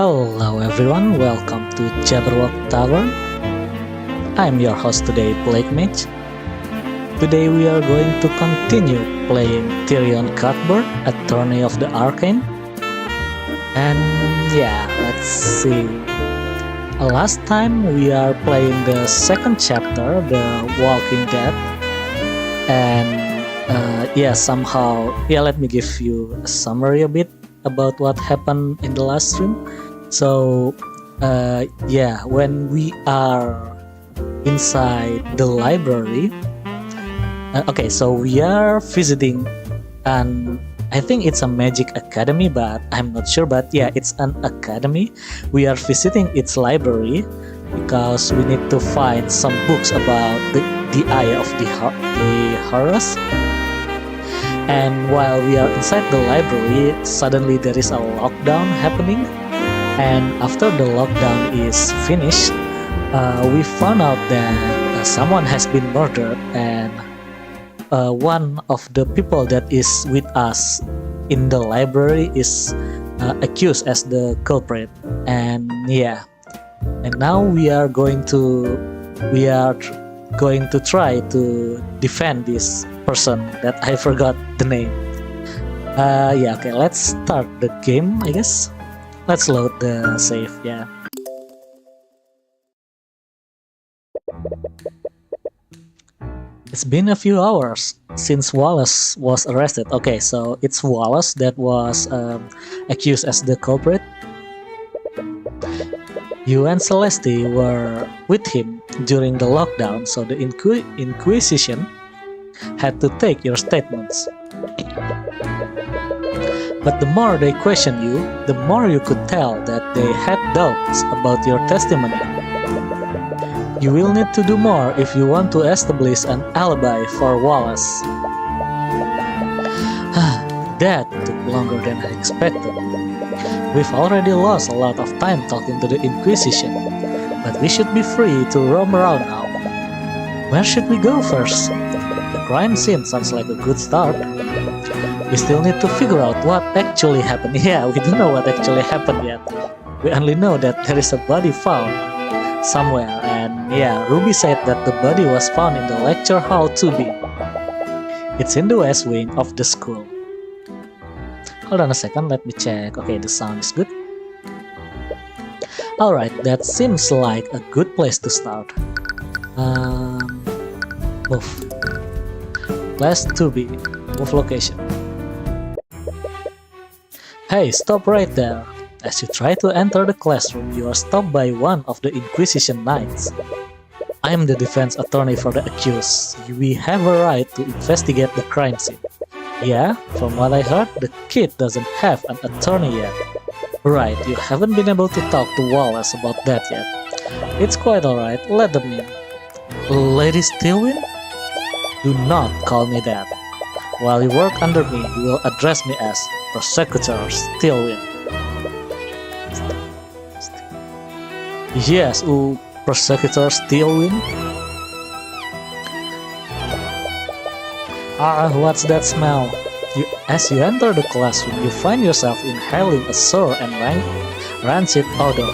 Hello everyone, welcome to Jabberwock Tavern. I'm your host today, Blake Mitch. Today we are going to continue playing Tyrion Cuthbert, Attorney of the Arcane. And yeah, let's see. Last time we are playing the second chapter, The Walking Dead. And let me give you a summary a bit about what happened in the last stream. So when we are inside the library, so we are visiting I think it's a magic academy, but I'm not sure, but yeah, it's an academy. We are visiting its library because we need to find some books about the Eye of the Horus. And while we are inside the library, suddenly there is a lockdown happening. And after the lockdown is finished, we found out that someone has been murdered, and one of the people that is with us in the library is accused as the culprit. And now we are going to try to defend this person that I forgot the name. Let's start the game, I guess. Let's load the save, yeah. It's been a few hours since Wallace was arrested. Okay, so it's Wallace that was accused as the culprit. You and Celeste were with him during the lockdown, so the Inquisition had to take your statements. But the more they questioned you, the more you could tell that they had doubts about your testimony. You will need to do more if you want to establish an alibi for Wallace. That took longer than I expected. We've already lost a lot of time talking to the Inquisition, but we should be free to roam around now. Where should we go first? The crime scene sounds like a good start. We still need to figure out what actually happened. Yeah, we don't know what actually happened yet. We only know that there is a body found somewhere, and Ruby said that the body was found in the lecture hall 2B. It's in the west wing of the school. Hold on a second, let me check. Okay, the sound is good. Alright, that seems like a good place to start. Move. Class 2B. Move location. Hey, stop right there. As you try to enter the classroom, you are stopped by one of the Inquisition Knights. I am the defense attorney for the accused. We have a right to investigate the crime scene. Yeah, from what I heard, the kid doesn't have an attorney yet. Right, you haven't been able to talk to Wallace about that yet. It's quite alright, let them in. Lady Stillwind? Do not call me that. While you work under me, you will address me as Prosecutor Stillwind. Yes, Prosecutor Stillwind? What's that smell? As you enter the classroom, you find yourself inhaling a sour and rancid odor.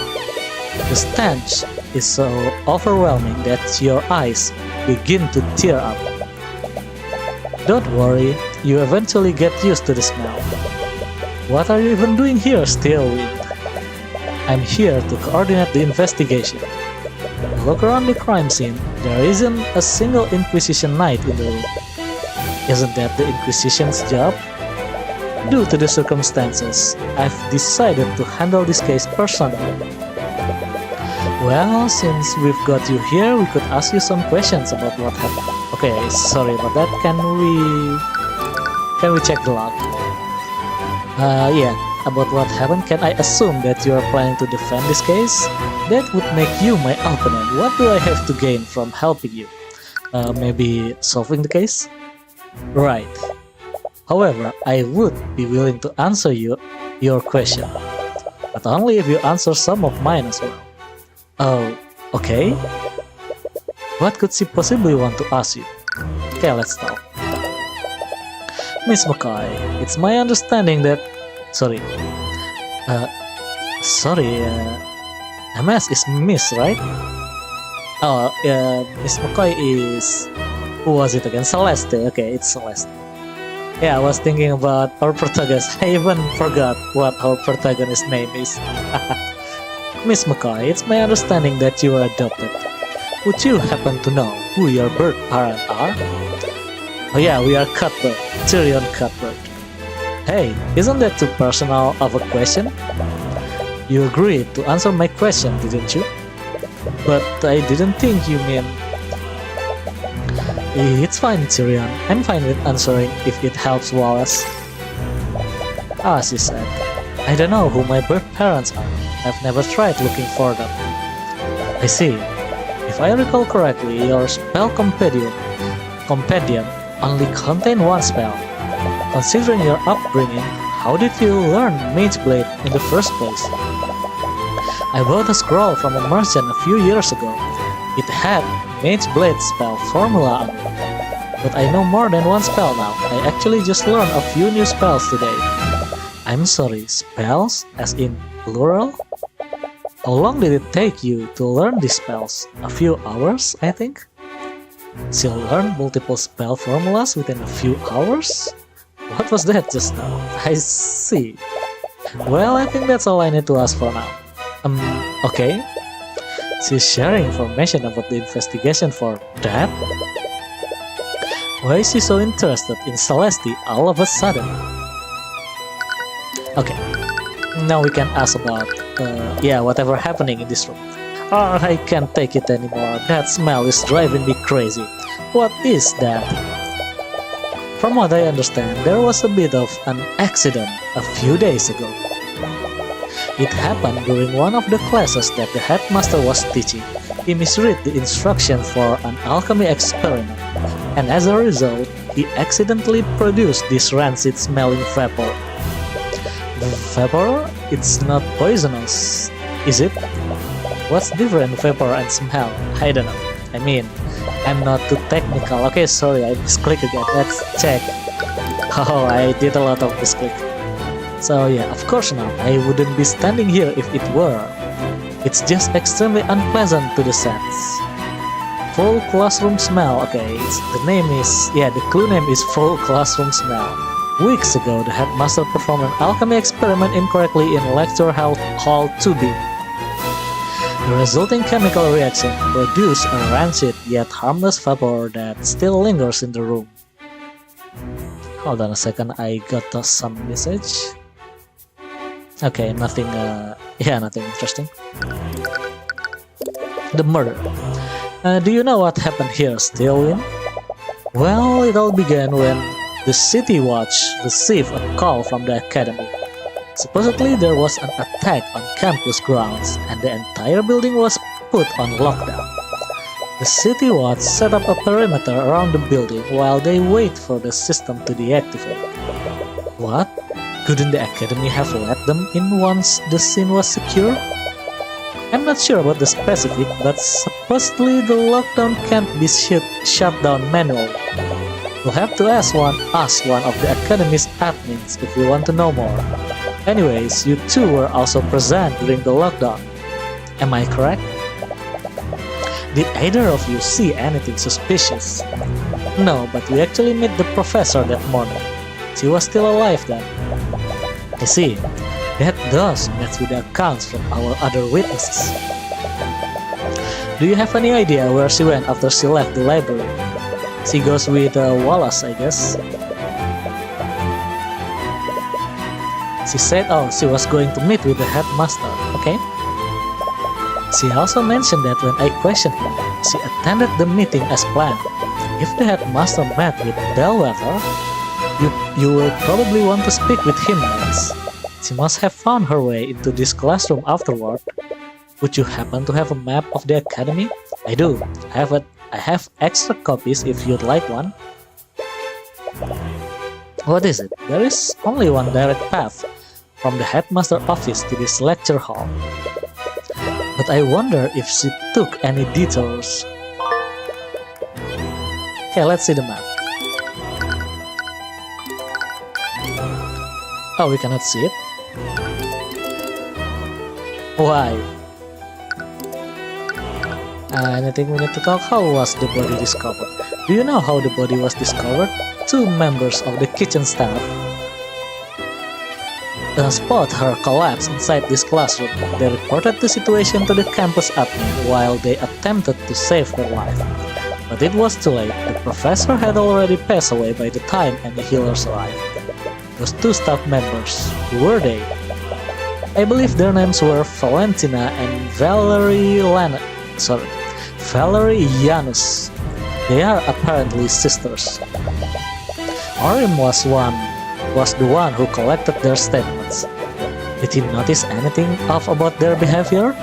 The stench is so overwhelming that your eyes begin to tear up. Don't worry, you eventually get used to the smell. What are you even doing here, Stillwind? I'm here to coordinate the investigation. Look around the crime scene. There isn't a single Inquisition Knight in the room. Isn't that the Inquisition's job? Due to the circumstances, I've decided to handle this case personally. Well, since we've got you here, we could ask you some questions about what happened. Okay, sorry about that. Can we check the log? About what happened, can I assume that you are planning to defend this case? That would make you my opponent. What do I have to gain from helping you? Maybe solving the case? Right. However, I would be willing to answer your question, but only if you answer some of mine as well. Oh, okay. What could she possibly want to ask you? Okay, let's talk. Miss McCoy, it's my understanding that... Sorry, MS is Miss, right? Oh, Miss McCoy is... Who was it again? Celeste. Okay, it's Celeste. Yeah, I was thinking about our protagonist. I even forgot what our protagonist's name is. Miss McCoy, it's my understanding that you were adopted. Would you happen to know who your birth parents are? Oh yeah, we are Cuthbert, Tyrion Cuthbert. Hey, isn't that too personal of a question? You agreed to answer my question, didn't you? But I didn't think you mean... It's fine, Tyrion. I'm fine with answering if it helps Wallace. Ah, she said. I don't know who my birth parents are. I've never tried looking for them. I see. If I recall correctly, your spell compendium only contained one spell. Considering your upbringing, how did you learn Mage Blade in the first place? I bought a scroll from a merchant a few years ago. It had Mage Blade spell formula on it. But I know more than one spell now. I actually just learned a few new spells today. I'm sorry, spells? As in plural? How long did it take you to learn these spells? A few hours, I think? She learned multiple spell formulas within a few hours? What was that just now? I see. Well, I think that's all I need to ask for now. Okay. She's sharing information about the investigation for that? Why is she so interested in Celeste all of a sudden? Okay, now we can ask about, whatever happening in this room. Oh, I can't take it anymore. That smell is driving me crazy. What is that? From what I understand, there was a bit of an accident a few days ago. It happened during one of the classes that the headmaster was teaching. He misread the instructions for an alchemy experiment, and as a result, he accidentally produced this rancid-smelling vapor. The vapor? It's not poisonous, is it? What's different, vapor and smell? I don't know. I mean, I'm not too technical. Okay, sorry, I misclick again. Let's check. Oh, I did a lot of misclick. So yeah, of course not. I wouldn't be standing here if it were. It's just extremely unpleasant to the sense. Full classroom smell. Okay, the clue name is full classroom smell. Weeks ago, the headmaster performed an alchemy experiment incorrectly in lecture hall 2B. The resulting chemical reaction produced a rancid yet harmless vapor that still lingers in the room. Hold on a second, I got some message. Okay, nothing interesting. The murder. Do you know what happened here, Steelwind? Well, it all began when the City Watch received a call from the Academy. Supposedly there was an attack on campus grounds and the entire building was put on lockdown. The City Watch set up a perimeter around the building while they wait for the system to deactivate. What? Couldn't the Academy have let them in once the scene was secure? I'm not sure about the specific, but supposedly the lockdown can't be shut down manually. We'll have to ask one of the Academy's admins if we want to know more. Anyways, you two were also present during the lockdown. Am I correct? Did either of you see anything suspicious? No, but we actually met the professor that morning. She was still alive then. I see. That does match with the accounts from our other witnesses. Do you have any idea where she went after she left the library? She goes with Wallace, I guess. She said, she was going to meet with the headmaster, okay? She also mentioned that when I questioned her, she attended the meeting as planned. If the headmaster met with Bellwether, you will probably want to speak with him next. She must have found her way into this classroom afterward. Would you happen to have a map of the academy? I do. I have extra copies if you'd like one. What is it? There is only one direct path from the headmaster office to this lecture hall. But I wonder if she took any detours. Okay, let's see the map. Oh, we cannot see it. Why? Anything we need to talk? How was the body discovered? Do you know how the body was discovered? 2 members of the kitchen staff spot her collapse inside this classroom. They reported the situation to the campus admin while they attempted to save her life. But it was too late. The professor had already passed away by the time any healers arrived. Those 2 staff members, who were they? I believe their names were Valentina and Valerie Janus. They are apparently sisters. Orim was the one who collected their statements. Did he notice anything off about their behavior?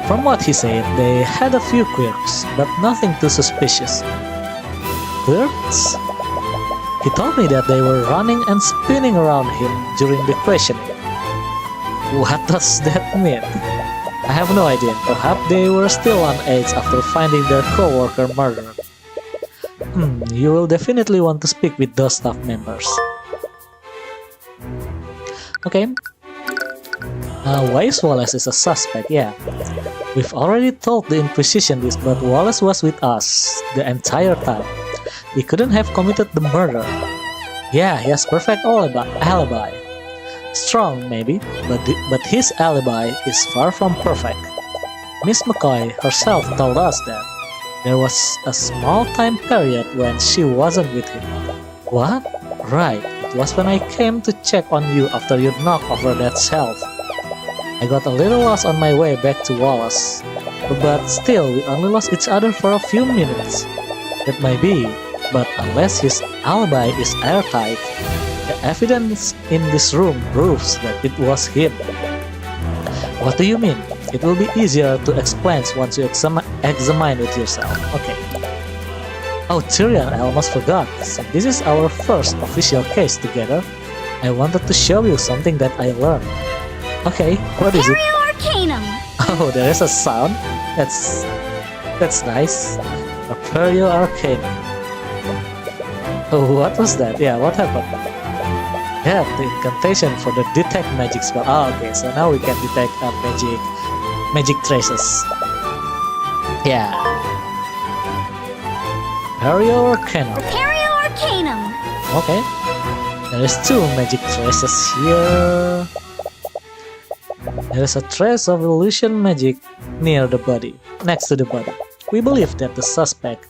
From what he said, they had a few quirks, but nothing too suspicious. Quirks? He told me that they were running and spinning around him during the questioning. What does that mean? I have no idea. Perhaps they were still on edge after finding their co-worker murdered. You will definitely want to speak with those staff members. Okay. Why is Wallace is a suspect? Yeah. We've already told the Inquisition this, but Wallace was with us the entire time. He couldn't have committed the murder. Yeah, he has perfect alibi. Strong, maybe, but his alibi is far from perfect. Miss McCoy herself told us that there was a small time period when she wasn't with him. What? Right, it was when I came to check on you after you knocked over that shelf. I got a little lost on my way back to Wallace, but still we only lost each other for a few minutes. That might be, but unless his alibi is airtight, the evidence in this room proves that it was him. What do you mean? It will be easier to explain once you examine it yourself. Okay. Oh, Tyrion, I almost forgot. So this is our first official case together. I wanted to show you something that I learned. Okay, what is it? Arcanum. Oh, there is a sound. That's nice. Aperio Arcane. Oh, what was that? Yeah, what happened? Yeah, the incantation for the detect magic spell. Oh, okay, so now we can detect magic traces. Yeah. Aperio Arcanum. Okay. There is 2 magic traces here. There is a trace of illusion magic near the body, next to the body. We believe that the suspect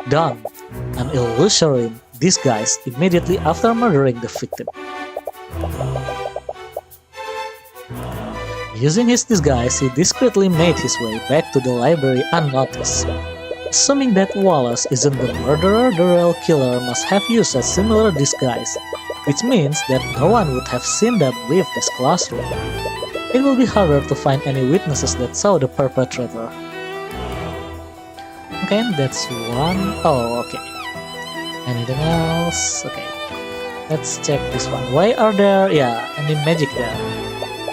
donned an illusory disguise immediately after murdering the victim. Using his disguise, he discreetly made his way back to the library unnoticed. Assuming that Wallace isn't the murderer, the real killer must have used a similar disguise, which means that no one would have seen them leave this classroom. It will be harder to find any witnesses that saw the perpetrator. Okay, that's one. Oh, okay. Anything else? Okay. Let's check this one. Why are there, any magic there?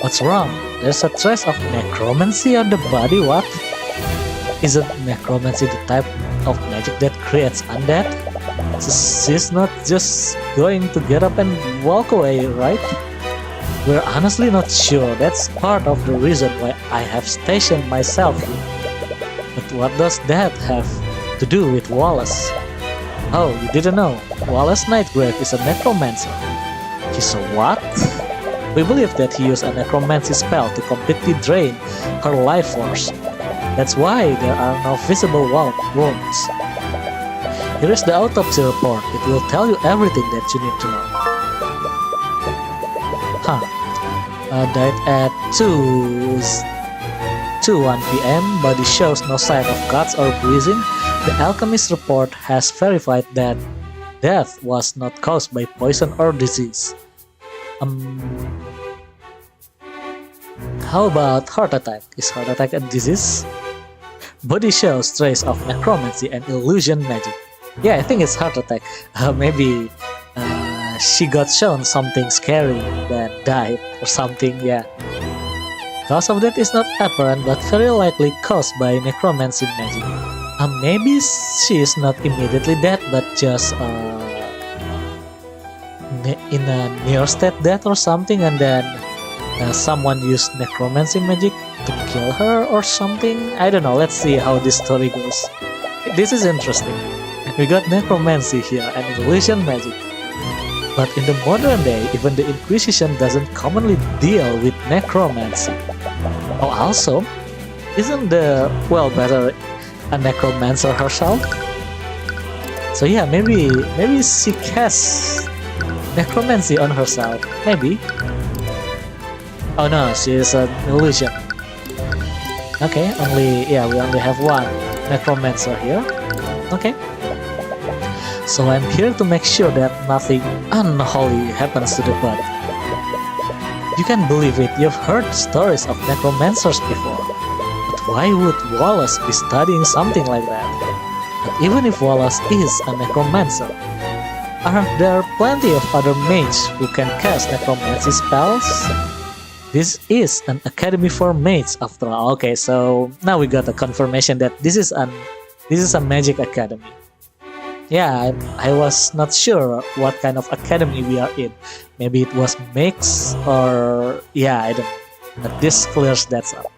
What's wrong? There's a trace of necromancy on the body, what? Isn't necromancy the type of magic that creates undead? She's not just going to get up and walk away, right? We're honestly not sure. That's part of the reason why I have stationed myself here. But what does that have to do with Wallace? Oh, you didn't know. Wallace Nightgrave is a necromancer. He's a what? We believe that he used a necromancy spell to completely drain her life force. That's why there are no visible wounds. Here is the autopsy report. It will tell you everything that you need to know. Died at 2:01 p.m. Body shows no sign of cuts or bruising. The alchemist report has verified that death was not caused by poison or disease. How about heart attack? Is heart attack a disease? Body shows trace of necromancy and illusion magic. Yeah, I think it's heart attack. Maybe she got shown something scary then died or something, yeah. Cause of that is not apparent but very likely caused by necromancy magic. Maybe she is not immediately dead but just in a near state death or something, and then someone used necromancy magic to kill her or something. I don't know. Let's see how this story goes. This is interesting. We got necromancy here and illusion magic. But in the modern day, even the Inquisition doesn't commonly deal with necromancy. Oh, also, isn't the, well, better a necromancer herself? So yeah, maybe she casts necromancy on herself. Maybe. Oh no, she is an illusion. Okay, we only have one necromancer here. Okay. So I'm here to make sure that nothing unholy happens to the body. You can believe it, you've heard stories of necromancers before. But why would Wallace be studying something like that? But even if Wallace is a necromancer, aren't there plenty of other mages who can cast necromancy spells? This is an academy for mages after all. Okay, so now we got a confirmation that this is a magic academy. Yeah, I was not sure what kind of academy we are in. Maybe it was mix or yeah, I don't know. But this clears that up.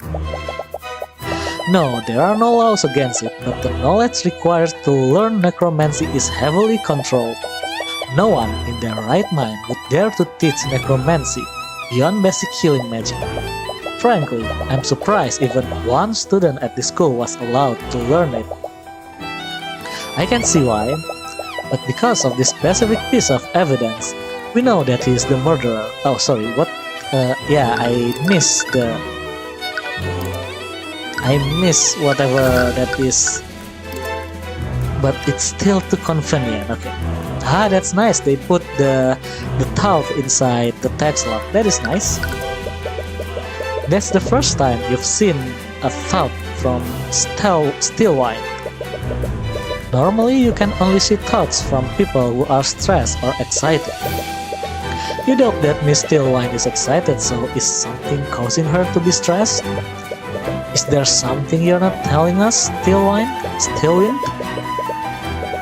No, there are no laws against it, but the knowledge required to learn necromancy is heavily controlled. No one in their right mind would dare to teach necromancy beyond basic healing magic. Frankly, I'm surprised even one student at this school was allowed to learn it. I can see why, but because of this specific piece of evidence, we know that he is the murderer. Oh, sorry, what? Yeah, I missed whatever that is, but it's still too convenient. Okay. Ah, that's nice. They put the thought inside the text log. That is nice. That's the first time you've seen a thought from still wine. Normally, you can only see thoughts from people who are stressed or excited. You doubt that Miss Stillwine is excited, so is something causing her to be stressed? Is there something you're not telling us, Stillwine? Stillwind?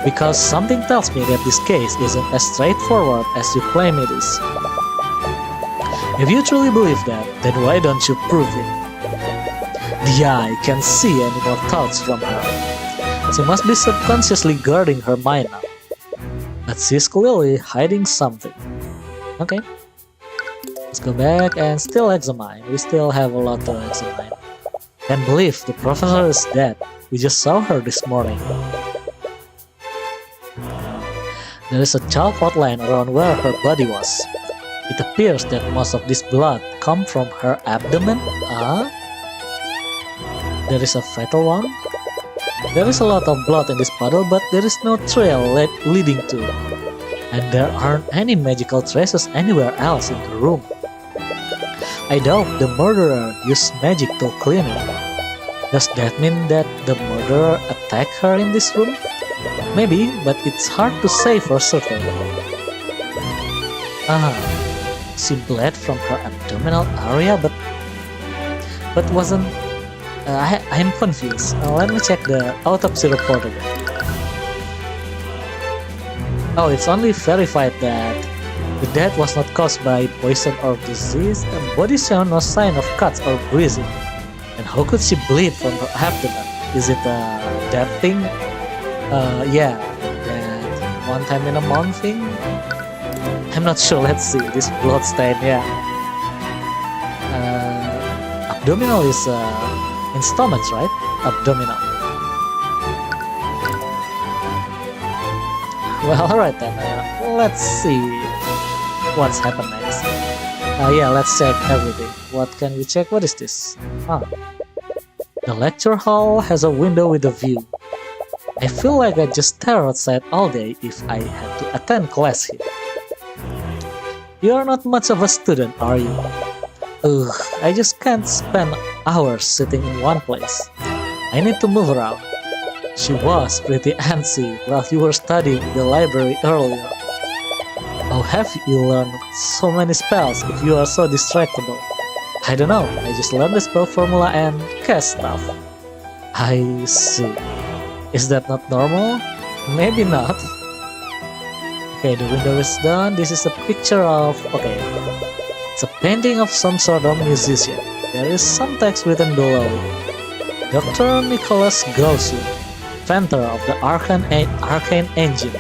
Because something tells me that this case isn't as straightforward as you claim it is. If you truly believe that, then why don't you prove it? The eye can't see any more thoughts from her. She must be subconsciously guarding her mind now. But she's clearly hiding something. Okay. Let's go back and still examine. We still have a lot to examine. Can't believe the professor is dead. We just saw her this morning. There is a chalk outline around where her body was. It appears that most of this blood comes from her abdomen. There is a fatal one. There is a lot of blood in this puddle, but there is no trail leading to it. And there aren't any magical traces anywhere else in the room. I doubt the murderer used magic to clean it. Does that mean that the murderer attacked her in this room? Maybe, but it's hard to say for certain. She bled from her abdominal area, but wasn't... I'm confused. Let me check the autopsy report again. Oh, it's only verified that the death was not caused by poison or disease, and body show no sign of cuts or bruising. And how could she bleed from her abdomen? Is it that thing? Yeah, that one time in a month thing? I'm not sure, let's see, this blood stain, yeah. Abdominal is in stomachs, right? Abdominal. Well, alright then, let's see what's happened next. Yeah, let's check everything. What can we check? What is this? The lecture hall has a window with a view. I feel like I just stare outside all day if I had to attend class here. You are not much of a student, are you? Ugh, I just can't spend hours sitting in one place. I need to move around. She was pretty antsy while you were studying in the library earlier. How have you learned so many spells if you are so distractible? I don't know, I just learned the spell formula and cast stuff. I see. Is that not normal? Maybe not. Okay, the window is done. This is a picture of... okay. It's a painting of some sort of musician. There is some text written below. Dr. Nicholas Gausu, inventor of the Arcane engine.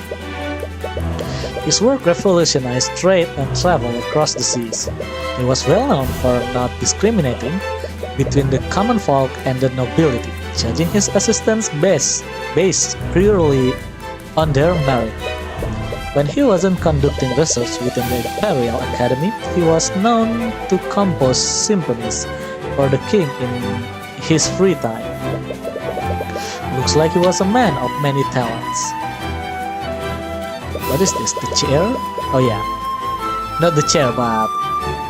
His work revolutionized trade and travel across the seas. He was well known for not discriminating between the common folk and the nobility, judging his assistants based purely on their merit. When he wasn't conducting research within the Imperial Academy, he was known to compose symphonies for the king in his free time. Looks like he was a man of many talents. What is this? The chair? Oh yeah. Not the chair, but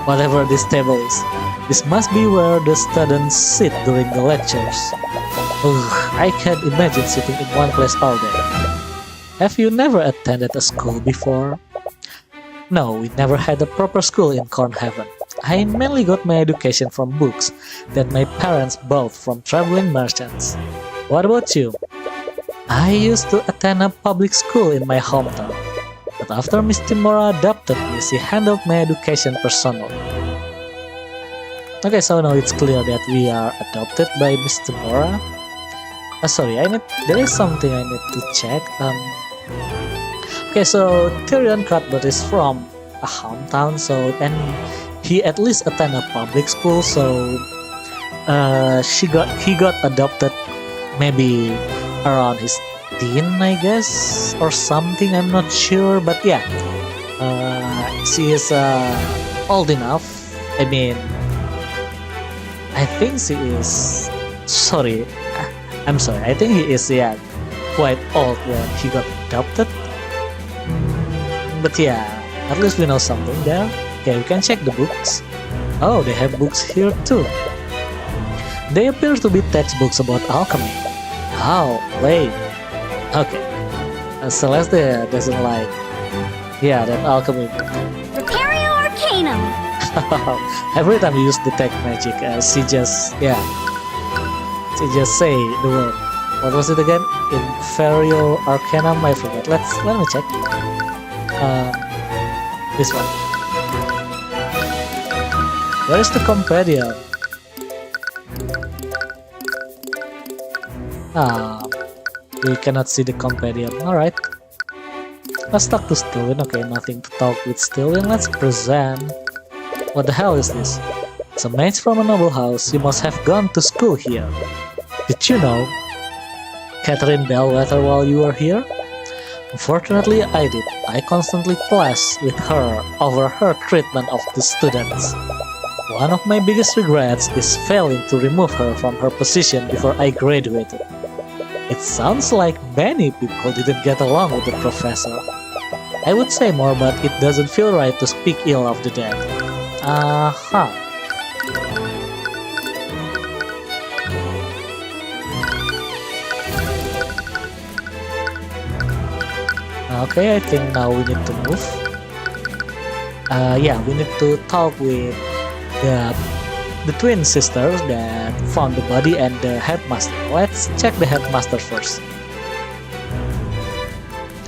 whatever this table is. This must be where the students sit during the lectures. Ugh, I can't imagine sitting in one place all day. Have you never attended a school before? No, we never had a proper school in Cornhaven. I mainly got my education from books that my parents bought from traveling merchants. What about you? I used to attend a public school in my hometown, but after Miss Timora adopted me, she handled my education personally. Okay, so now it's clear that we are adopted by Miss Timora. Sorry, there is something I need to check. Okay, so Tyrion Cuthbert is from a hometown, and he at least attend a public school, so he got adopted maybe around his teen, I guess, or something. I'm not sure, but yeah, she is old enough. I mean, I think she is. Sorry, I'm sorry. I think he is quite old when he got adopted. But yeah, at least we know something there. Okay, we can check the books. Oh, they have books here too. They appear to be textbooks about alchemy. Oh, wait. Okay. Celeste doesn't like, that alchemy book. Prepario Arcanum! Every time you use detect magic, she just say the word. What was it again? Inferio Arcanum, I forgot. Let me check. This one. Where is the compendium? We cannot see the compendium. Alright. Let's talk to Stilwyn. Okay, nothing to talk with Stilwyn. Let's present. What the hell is this? It's a mage from a noble house. You must have gone to school here. Did you know Catherine Bellwether while you were here? Unfortunately, I did. I constantly clashed with her over her treatment of the students. One of my biggest regrets is failing to remove her from her position before I graduated. It sounds like many people didn't get along with the professor. I would say more, but it doesn't feel right to speak ill of the dead. Okay, I think now we need to move. We need to talk with the twin sisters that found the body and the headmaster. Let's check the headmaster first.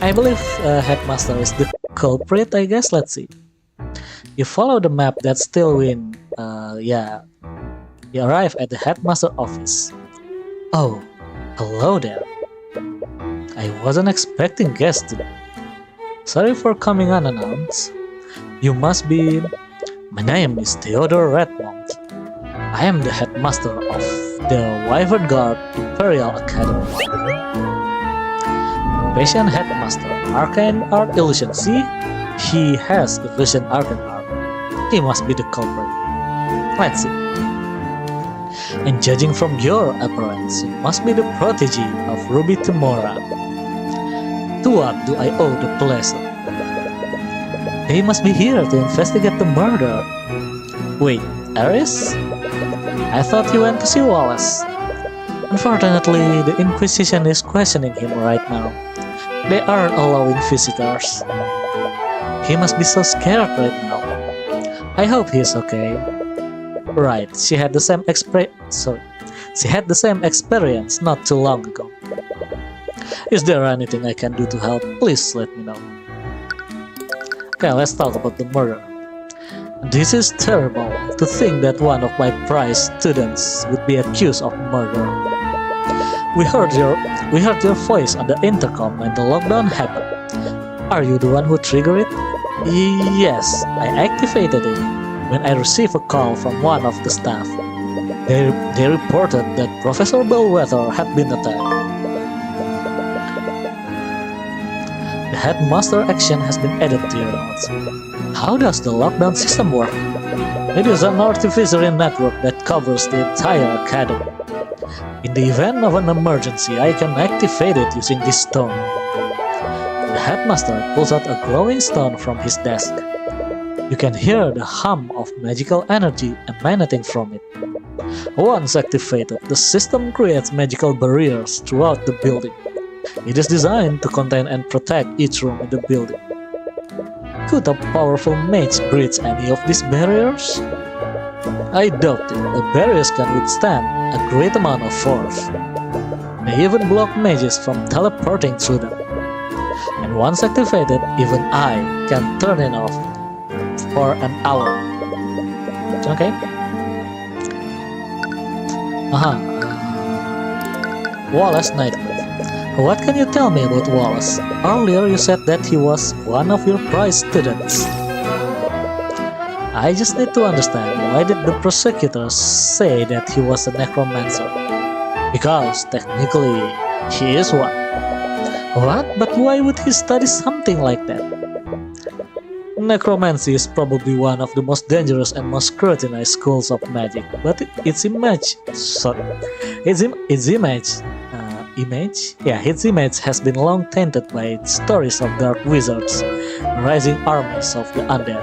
I believe headmaster is the culprit, I guess. Let's see. You follow the map that's still win. You arrive at the headmaster office. Oh, hello there. I wasn't expecting guests today. Sorry for coming unannounced. You must be... My name is Theodore Redmond. I am the headmaster of the Wyvern Guard Imperial Academy. Patient headmaster, Arcane Art Illusion. See? He has Illusion Arcane Art. He must be the culprit. Let's see. And judging from your appearance, you must be the protege of Ruby Timora. To what do I owe the pleasure? They must be here to investigate the murder. Wait, Aris? I thought he went to see Wallace. Unfortunately, the Inquisition is questioning him right now. They aren't allowing visitors. He must be so scared right now. I hope he's okay. Right, she had the same experience not too long ago. Is there anything I can do to help? Please let me know. Okay, let's talk about the murder. This is terrible, to think that one of my prized students would be accused of murder. We heard your voice on the intercom when the lockdown happened. Are you the one who triggered it? Yes, I activated it when I received a call from one of the staff. They reported that Professor Bellwether had been attacked. The headmaster action has been added to your notes. How does the lockdown system work? It is an artificial network that covers the entire academy. In the event of an emergency, I can activate it using this stone. The headmaster pulls out a glowing stone from his desk. You can hear the hum of magical energy emanating from it. Once activated, the system creates magical barriers throughout the building. It is designed to contain and protect each room in the building. Could a powerful mage breach any of these barriers? I doubt it. The barriers can withstand a great amount of force. They even block mages from teleporting through them. And once activated, even I can turn it off for an hour. Okay? Wallace Knightwood. What can you tell me about Wallace? Earlier you said that he was one of your prized students. I just need to understand, why did the prosecutors say that he was a necromancer? Because technically he is one. What? But why would he study something like that? Necromancy is probably one of the most dangerous and most scrutinized schools of magic, but its image has been long tainted by stories of dark wizards, rising armies of the undead.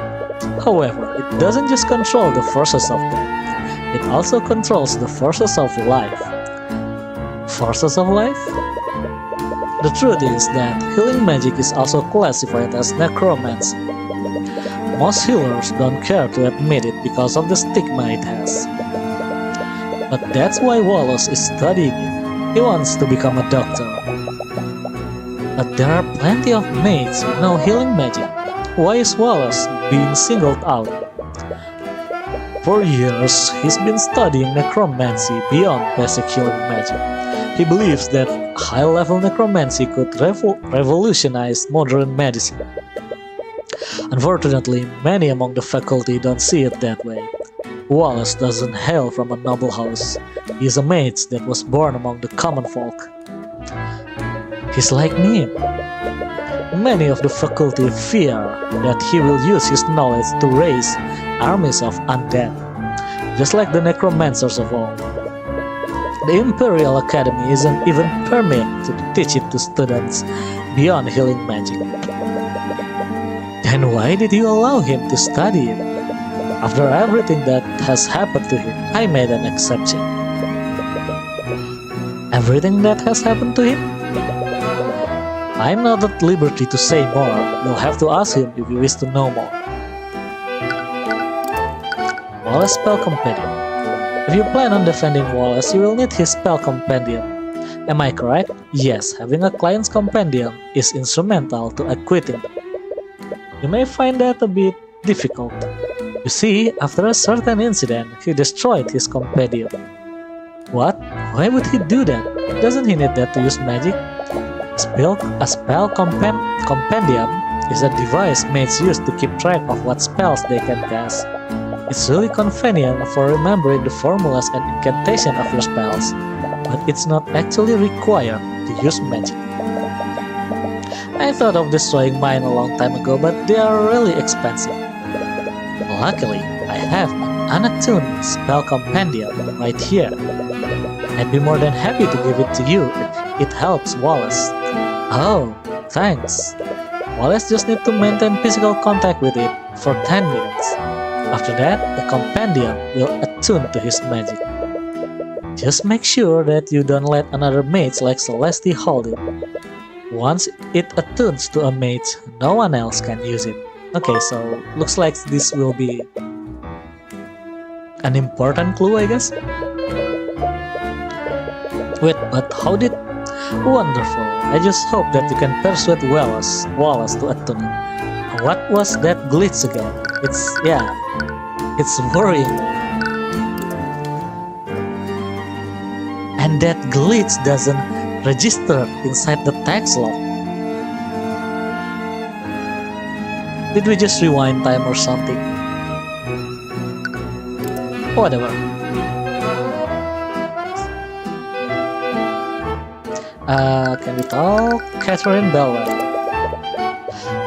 However, it doesn't just control the forces of death, it also controls the forces of life. Forces of life? The truth is that healing magic is also classified as necromancy. Most healers don't care to admit it because of the stigma it has. But that's why Wallace is studying it. He wants to become a doctor. But there are plenty of mages with no healing magic. Why is Wallace being singled out? For years, he's been studying necromancy beyond basic healing magic. He believes that high-level necromancy could revolutionize modern medicine. Unfortunately, many among the faculty don't see it that way. Wallace doesn't hail from a noble house. He is a mage that was born among the common folk. He's like me. Many of the faculty fear that he will use his knowledge to raise armies of undead, just like the necromancers of old. The Imperial Academy isn't even permitted to teach it to students beyond healing magic. Then why did you allow him to study it? After everything that has happened to him, I made an exception. Everything that has happened to him? I'm not at liberty to say more. You'll have to ask him if you wish to know more. Wallace Spell Compendium. If you plan on defending Wallace, you will need his spell compendium. Am I correct? Yes, having a client's compendium is instrumental to acquitting him. You may find that a bit difficult. You see, after a certain incident, he destroyed his compendium. What? Why would he do that? Doesn't he need that to use magic? A spell compendium is a device mages use to keep track of what spells they can cast. It's really convenient for remembering the formulas and incantation of your spells, but it's not actually required to use magic. I thought of destroying mine a long time ago, but they are really expensive. Luckily, I have an unattuned spell compendium right here. I'd be more than happy to give it to you if it helps Wallace. Oh, thanks. Wallace just needs to maintain physical contact with it for 10 minutes. After that, the compendium will attune to his magic. Just make sure that you don't let another mage like Celeste hold it. Once it attunes to a mage, no one else can use it. Okay, so looks like this will be an important clue, I guess. Wait, but how did... Wonderful. I just hope that you can persuade Wallace to attune it. What was that glitch again? It's worrying. And that glitch doesn't register inside the text log. Did we just rewind time or something? Whatever. Can we talk? Catherine Bellwether.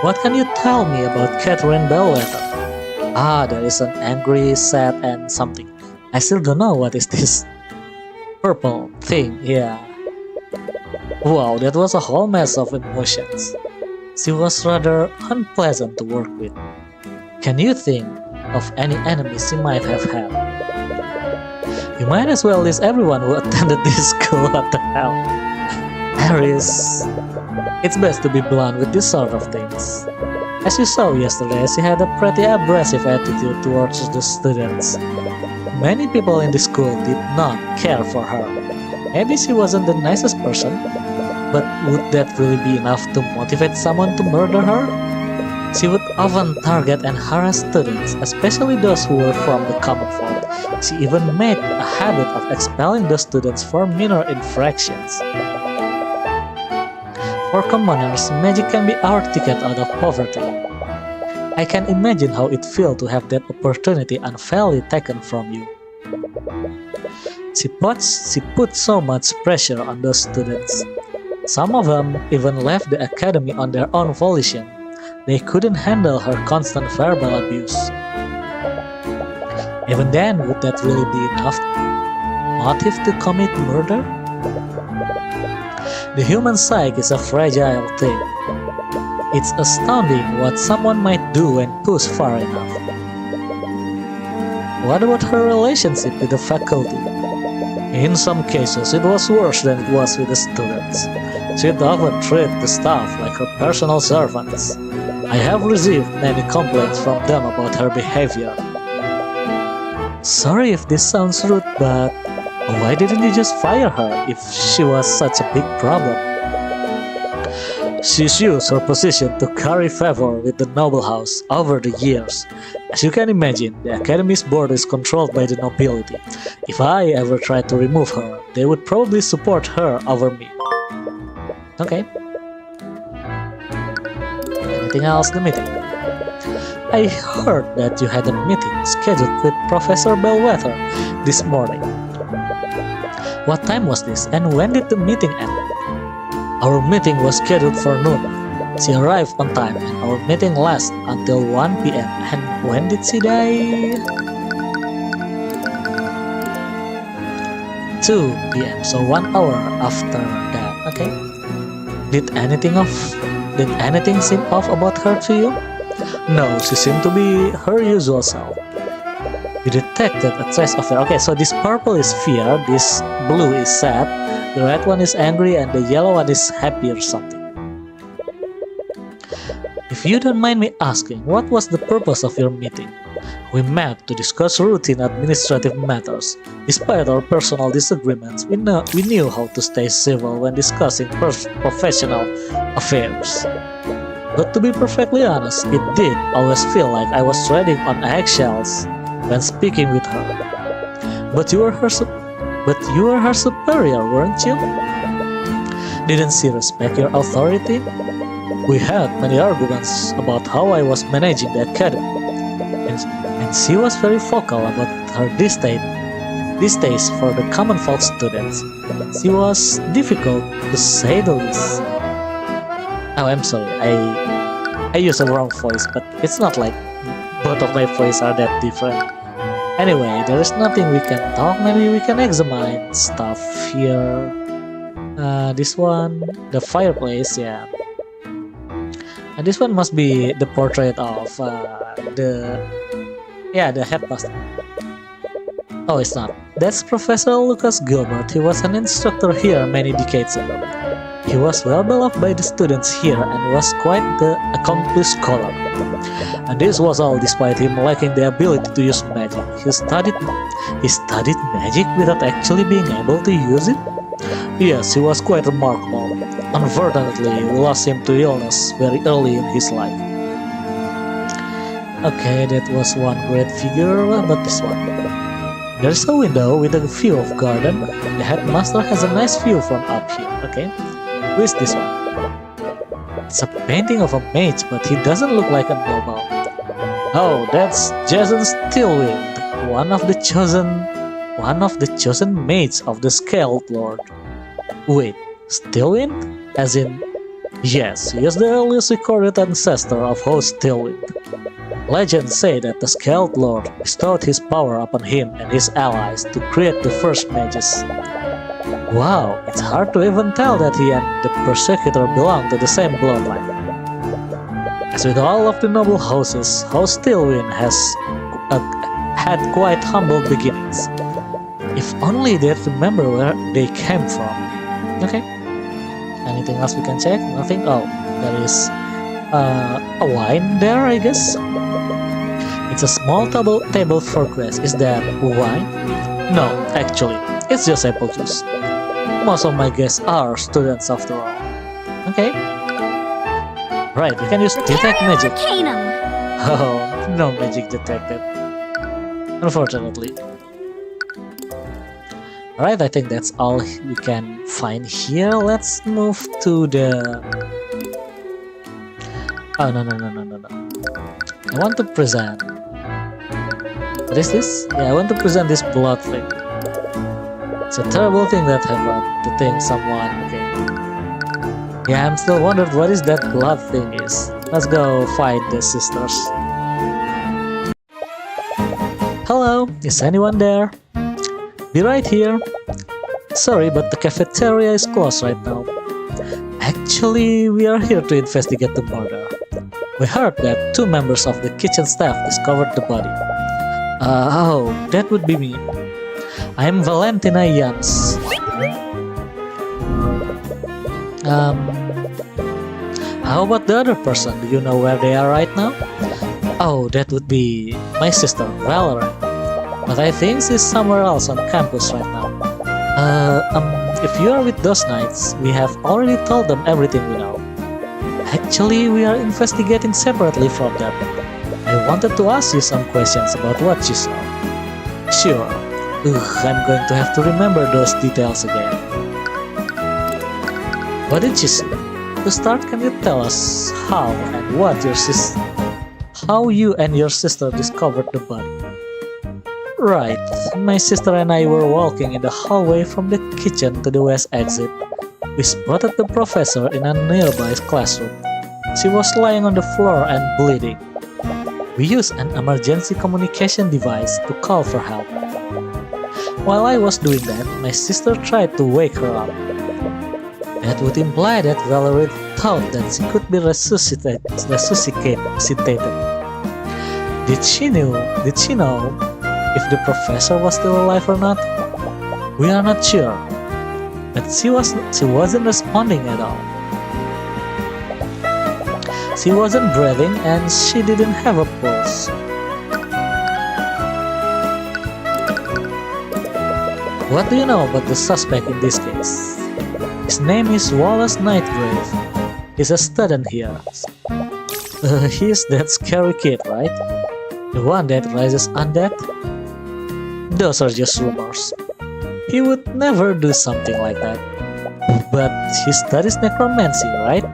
What can you tell me about Catherine Bellwether? There is an angry, sad, and something. I still don't know what is this purple thing, yeah. Wow, that was a whole mess of emotions. She was rather unpleasant to work with. Can you think of any enemies she might have had? You might as well list everyone who attended this school, what the hell? Aries. It's best to be blunt with this sort of things. As you saw yesterday, she had a pretty abrasive attitude towards the students. Many people in the school did not care for her. Maybe she wasn't the nicest person, but would that really be enough to motivate someone to murder her? She would often target and harass students, especially those who were from the common folk. She even made a habit of expelling the students for minor infractions. For commoners, magic can be our ticket out of poverty. I can imagine how it feels to have that opportunity unfairly taken from you. She put so much pressure on those students. Some of them even left the academy on their own volition. They couldn't handle her constant verbal abuse. Even then, would that really be enough motive to commit murder? The human psyche is a fragile thing. It's astounding what someone might do when pushed far enough. What about her relationship with the faculty? In some cases, it was worse than it was with the students. She'd often treat the staff like her personal servants. I have received many complaints from them about her behavior. Sorry if this sounds rude, but why didn't you just fire her if she was such a big problem? She's used her position to curry favor with the noble house over the years. As you can imagine, the academy's board is controlled by the nobility. If I ever tried to remove her, they would probably support her over me. Okay. Anything else in the meeting? I heard that you had a meeting scheduled with Professor Bellwether this morning. What time was this, and when did the meeting end? Our meeting was scheduled for noon. She arrived on time, and our meeting lasted until 1 p.m. And when did she die? 2 p.m., so 1 hour after that. Okay. Did anything seem off about her to you? No, she seemed to be her usual self. You detected a trace of fear. Okay, so this purple is fear, this blue is sad, the red one is angry, and the yellow one is happy or something. If you don't mind me asking, what was the purpose of your meeting? We met to discuss routine administrative matters. Despite our personal disagreements, we knew how to stay civil when discussing professional affairs. But to be perfectly honest, it did always feel like I was treading on eggshells when speaking with her. But you were her superior, weren't you? Didn't she respect your authority? We had many arguments about how I was managing the academy, and she was very vocal about her distaste for the common folk students. She was difficult, to say the least. Oh, I'm sorry, I used a wrong voice, but it's not like both of my voices are that different. Anyway, there is nothing we can talk. Maybe we can examine stuff here. This one, the fireplace, yeah. And this one must be the portrait of the headmaster. Oh, it's not. That's Professor Lucas Gilbert. He was an instructor here many decades ago. He was well beloved by the students here and was quite the accomplished scholar. And this was all despite him lacking the ability to use magic. He studied magic without actually being able to use it? Yes, he was quite remarkable. Unfortunately, we lost him to illness very early in his life. Okay, that was one great figure. What about this one? There's a window with a view of garden. The headmaster has a nice view from up here. Okay, who is this one? It's a painting of a mage, but he doesn't look like a noble. Oh, that's Jason Stillwind, one of the chosen mages of the Scaled Lord. Wait, Stillwind? As in, yes, he is the earliest recorded ancestor of host Stillwind. Legends say that the Scaled Lord bestowed his power upon him and his allies to create the first mages. Wow, it's hard to even tell that he and the Persecutor belong to the same bloodline. As with all of the noble houses, House Stillwind has had quite humble beginnings. If only they remember where they came from. Okay. Anything else we can check? Nothing? Oh, there is a wine there, I guess. It's a small table for guests. Is that wine? No, actually, it's just apple juice. Most of my guests are students after all. Okay. Right, we can use detect magic. Arcanum. Oh, no magic detected. Unfortunately. Alright, I think that's all we can find here. Let's move to the... Oh, no. I want to present... What is this? Yeah, I want to present this blood thing. It's a terrible thing that happened. To think someone... Okay. Yeah, I'm still wondering what is that blood thing is. Let's go find the sisters. Hello, is anyone there? Be right here. Sorry, but the cafeteria is closed right now. Actually, we are here to investigate the murder. We heard that 2 members of the kitchen staff discovered the body. Oh, that would be me. I am Valentina Jans. How about the other person? Do you know where they are right now? Oh, that would be my sister, Valerie. But I think she's somewhere else on campus right now. If you are with those knights, we have already told them everything we know. Actually, we are investigating separately from them. I wanted to ask you some questions about what you saw. Sure. I'm going to have to remember those details again. What did you see? To start, can you tell us how and what how you and your sister discovered the body? Right, my sister and I were walking in the hallway from the kitchen to the west exit. We spotted the professor in a nearby classroom. She was lying on the floor and bleeding. We used an emergency communication device to call for help. While I was doing that, my sister tried to wake her up. That would imply that Valerie thought that she could be resuscitated. Did she know if the professor was still alive or not? We are not sure, but she wasn't responding at all. She wasn't breathing and she didn't have a pulse. What do you know about the suspect in this case? His name is Wallace Nightgrave. He's a student here. He's that scary kid, right? The one that rises undead? Those are just rumors. He would never do something like that. But he studies necromancy, right?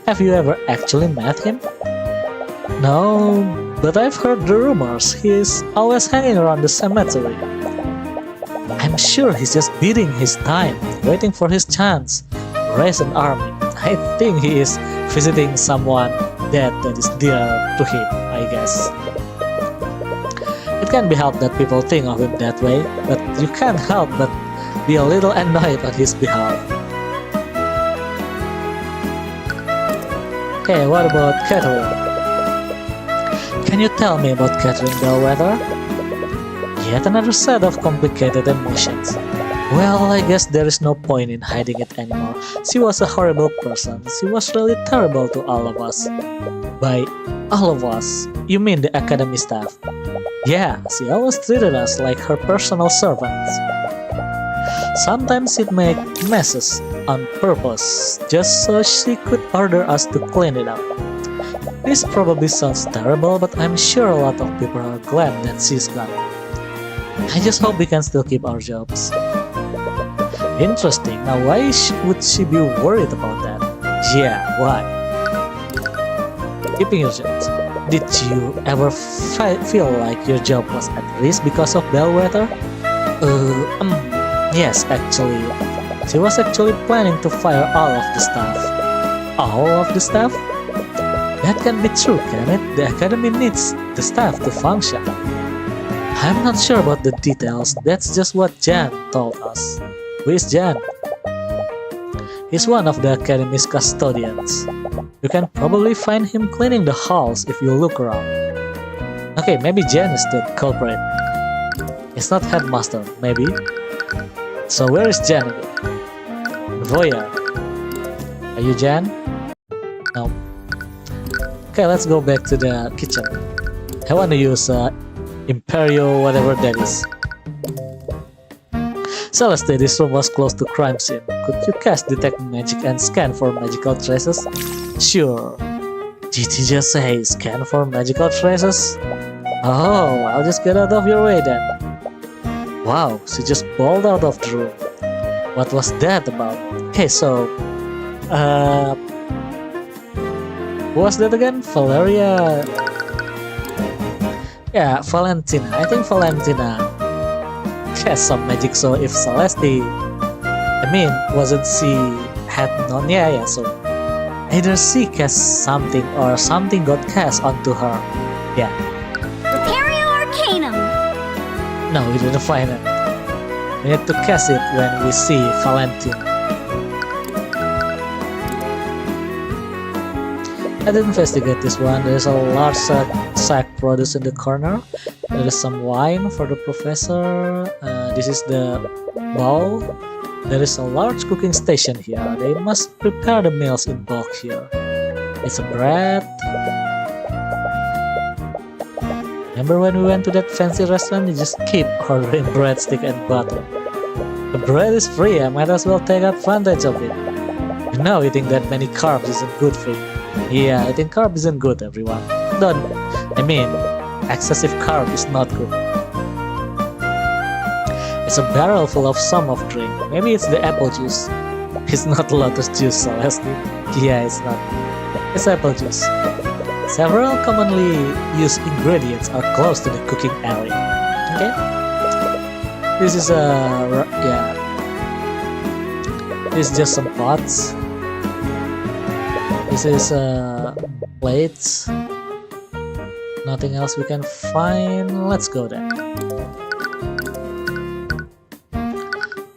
Have you ever actually met him? No, but I've heard the rumors. He's always hanging around the cemetery. I'm sure he's just biding his time, waiting for his chance to raise an army. I think he is visiting someone that is dear to him, I guess. It can't be helped that people think of him that way, but you can't help but be a little annoyed on his behalf. Okay, what about Catherine? Can you tell me about Catherine Bellwether? Yet another set of complicated emotions. Well, I guess there is no point in hiding it anymore. She was a horrible person. She was really terrible to all of us. By all of us, you mean the academy staff? Yeah, she always treated us like her personal servants. Sometimes she'd make messes on purpose, just so she could order us to clean it up. This probably sounds terrible, but I'm sure a lot of people are glad that she's gone. I just hope we can still keep our jobs. Interesting. Now, why would she be worried about that? Yeah, why? Keeping your jobs. Did you ever feel like your job was at risk because of Bellwether? Yes, actually. She was actually planning to fire all of the staff. All of the staff? That can be true, can it? The academy needs the staff to function. I'm not sure about the details, that's just what Jan told us. Who is Jan? He's one of the academy's custodians. You can probably find him cleaning the halls if you look around. Okay, maybe Jan is the culprit. It's not headmaster, maybe. So where is Jan again? Voya. Are you Jan? No. Okay, let's go back to the kitchen. I want to use Imperio, whatever that is. Celeste, this room was close to crime scene. Could you cast Detect Magic and scan for magical traces? Sure. Did you just say scan for magical traces? Oh, I'll just get out of your way then. Wow, she just balled out of the room. What was that about? Okay, so... who was that again? Valeria... Yeah, Valentina. I think Valentina has some magic, so if Celeste... wasn't she had none? Yeah, so... either she cast something or something got cast onto her. Yeah. Arcanum. No, we didn't find it. We need to cast it when we see Valentina. Let's investigate this one. There is a large sack produce in the corner. There is some wine for the professor. This is the bowl. There is a large cooking station here. They must prepare the meals in bulk here. It's a bread. Remember when we went to that fancy restaurant? You just keep ordering breadstick and butter. The bread is free. I might as well take advantage of it. You know, eating that many carbs isn't good for you. Yeah, eating carb isn't good, everyone. Excessive carb is not good. It's a barrel full of some of drink. Maybe it's the apple juice. It's not lotus juice, Celeste. Yeah, it's not. It's apple juice. Several commonly used ingredients are close to the cooking area. Okay? This is This is just some pots. This is plates. Nothing else we can find. Let's go there.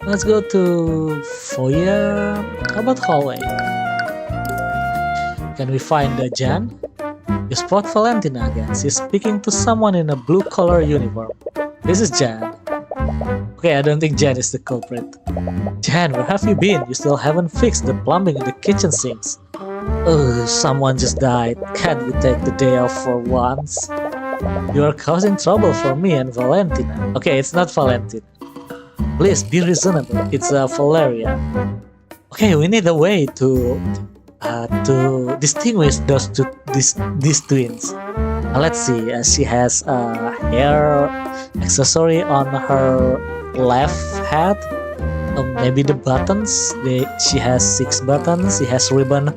Let's go to foyer. How about hallway? Can we find the Jan? You spot Valentina again. She's speaking to someone in a blue collar uniform. This is Jan. Okay, I don't think Jan is the culprit. Jan, where have you been? You still haven't fixed the plumbing in the kitchen sinks. Oh, someone just died. Can't we take the day off for once? You are causing trouble for me and Valentina. Okay, it's not Valentina. Please be reasonable. It's Valeria. Okay, we need a way to distinguish these twins. Let's see. She has a hair accessory on her left head. Maybe the buttons. She has 6 buttons. She has ribbon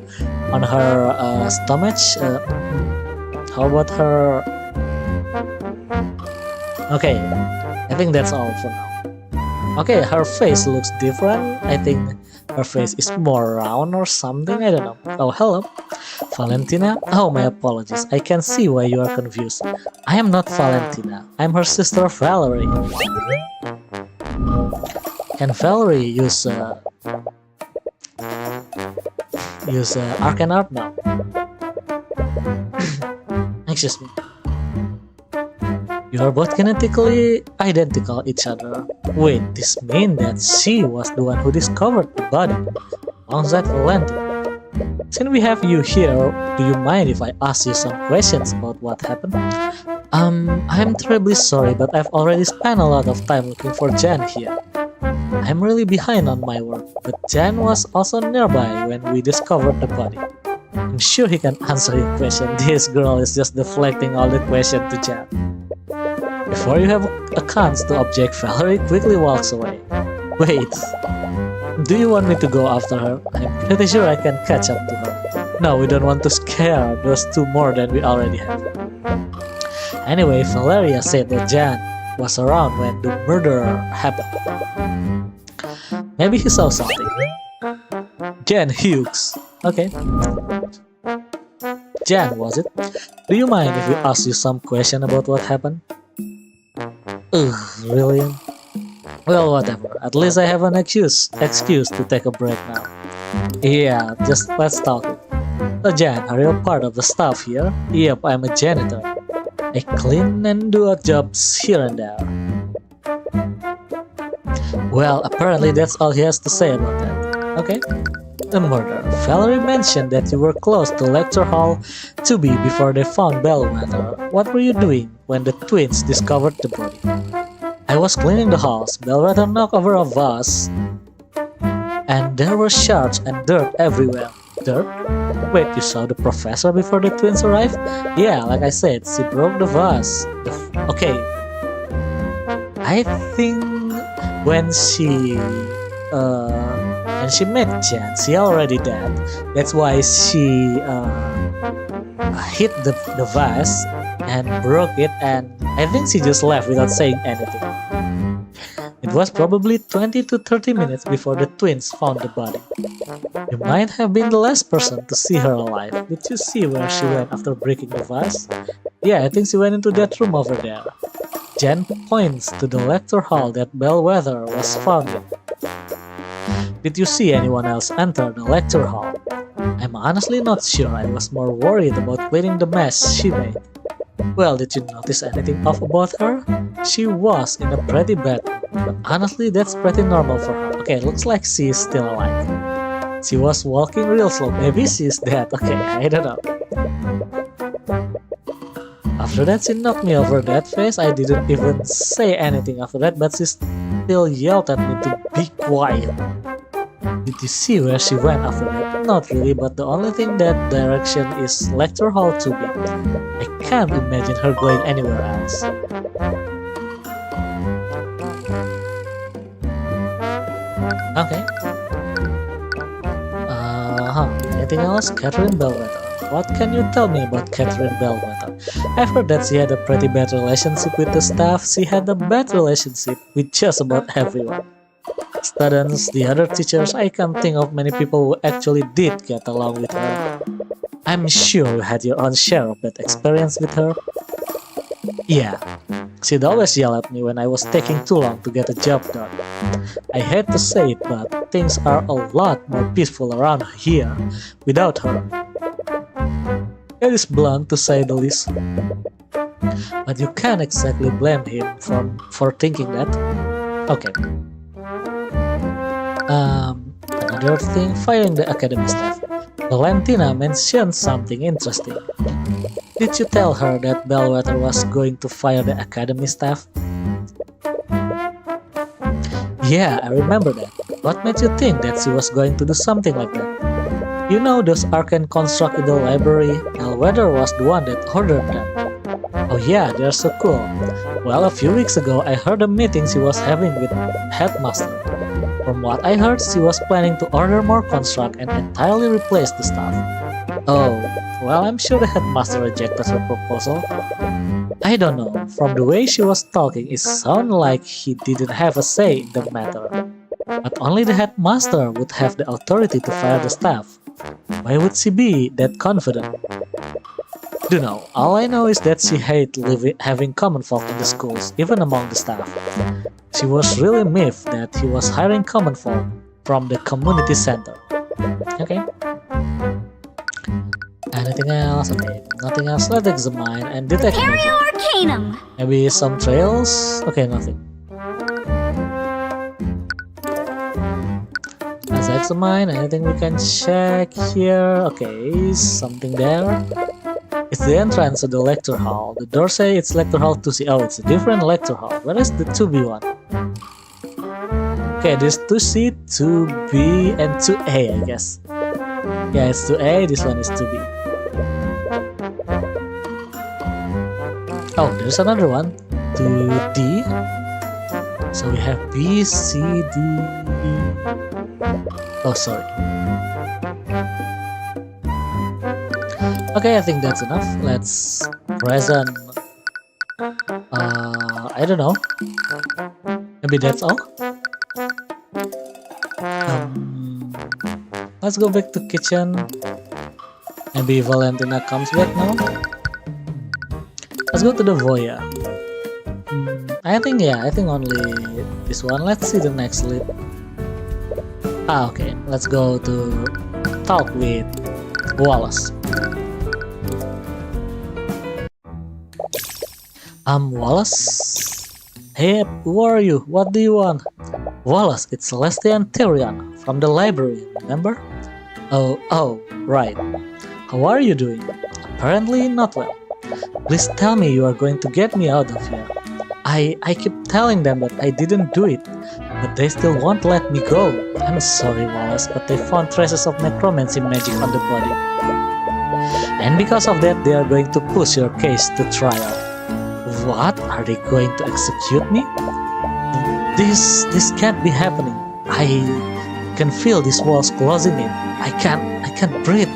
on her stomach. How about her? Okay, I think that's all for now. Okay, her face looks different. I think her face is more round or something. I don't know. Oh, hello, Valentina. Oh, my apologies. I can see why you are confused. I am not Valentina. I'm her sister Valerie. Can Valerie use Arcane art now? Excuse me. You are both genetically identical each other. Wait, this means that she was the one who discovered the body alongside Valentina. Since we have you here, do you mind if I ask you some questions about what happened? I'm terribly sorry, but I've already spent a lot of time looking for Jan here. I'm really behind on my work, but Jan was also nearby when we discovered the body. I'm sure he can answer your question. This girl is just deflecting all the question to Jan. Before you have a chance to object, Valerie quickly walks away. Wait, do you want me to go after her? I'm pretty sure I can catch up to her. No, we don't want to scare those two more than we already have. Anyway, Valeria said that Jan was around when the murder happened. Maybe he saw something. Jan Hughes. Okay. Jan, was it? Do you mind if we ask you some question about what happened? Ugh, really? Well, whatever. At least I have an excuse to take a break now. Yeah, just let's talk. So Jan, are you a part of the staff here? Yep, I'm a janitor. I clean and do odd jobs here and there. Well, apparently that's all he has to say about that. Okay. The murder. Valerie mentioned that you were close to Lecture Hall 2B before they found Bellwether. What were you doing when the twins discovered the body? I was cleaning the house. Bellwether knocked over a vase, and there were shards and dirt everywhere. Dirt? Wait, you saw the professor before the twins arrived? Yeah, like I said, she broke the vase. Okay. I think when she met Jan, she already dead. That's why she hit the vase and broke it, and I think she just left without saying anything. It was probably 20 to 30 minutes before the twins found the body. You might have been the last person to see her alive. Did you see where she went after breaking the vase? Yeah, I think she went into that room over there. Jan points to the lecture hall that Bellwether was found in. Did you see anyone else enter the lecture hall? I'm honestly not sure. I was more worried about cleaning the mess she made. Well, did you notice anything off about her? She was in a pretty bad mood, but honestly that's pretty normal for her. Okay, looks like she is still alive. She was walking real slow. Maybe she's dead. Okay, I don't know. After that, she knocked me over that face. I didn't even say anything after that, but she still yelled at me to be quiet. Did you see where she went after that? Not really, but the only thing that direction is Lecture Hall 2B. I can't imagine her going anywhere else. Okay. Anything else? Catherine Bellwether. What can you tell me about Catherine Bellwether? I've heard that she had a pretty bad relationship with the staff. She had a bad relationship with just about everyone. Students, the other teachers, I can't think of many people who actually did get along with her. I'm sure you had your own share of that experience with her. Yeah, she'd always yell at me when I was taking too long to get a job done. I hate to say it, but things are a lot more peaceful around here without her. It is blunt to say the least. But you can't exactly blame him for thinking that. Okay. Another thing, firing the academy staff. Valentina mentioned something interesting. Did you tell her that Bellwether was going to fire the academy staff? Yeah, I remember that. What made you think that she was going to do something like that? You know those Arcane constructs in the library? Bellwether was the one that ordered them. Oh yeah, they're so cool. Well, a few weeks ago I heard a meeting she was having with Headmaster. From what I heard, she was planning to order more construct and entirely replace the staff. Oh, well, I'm sure the Headmaster rejected her proposal. I don't know, from the way she was talking it sounded like he didn't have a say in the matter. But only the Headmaster would have the authority to fire the staff. Why would she be that confident? Don't know, all I know is that she hated having common folk in the schools, even among the staff. She was really miffed that he was hiring common folk from the community center. Okay. Anything else? Okay, nothing else. Let's examine and detect magic. Arcanum. Maybe some trails? Okay, nothing. Let's examine. Anything we can check here? Okay, something there. It's the entrance to the lecture hall. The door say it's lecture hall 2C. Oh, it's a different lecture hall. Where is the 2B one? Okay, there's 2C, 2B, and 2A, I guess. Yeah, it's 2A, this one is 2B. Oh, there's another one. 2D. So we have B, C, D, E. Oh, sorry. Okay, I think that's enough. Let's present. I don't know. Maybe that's all. Let's go back to kitchen. Maybe Valentina comes back now. Let's go to the Voya. I think only this one. Let's see the next lead. Okay, let's go to talk with Wallace. Wallace? Hey, who are you? What do you want? Wallace, it's Celestia and Tyrion from the library, remember? Oh, right. How are you doing? Apparently not well. Please tell me you are going to get me out of here. I keep telling them that I didn't do it, but they still won't let me go. I'm sorry, Wallace, but they found traces of necromancy magic on the body. And because of that, they are going to push your case to trial. What? Are they going to execute me? This can't be happening. I can feel these walls closing in. I can't breathe.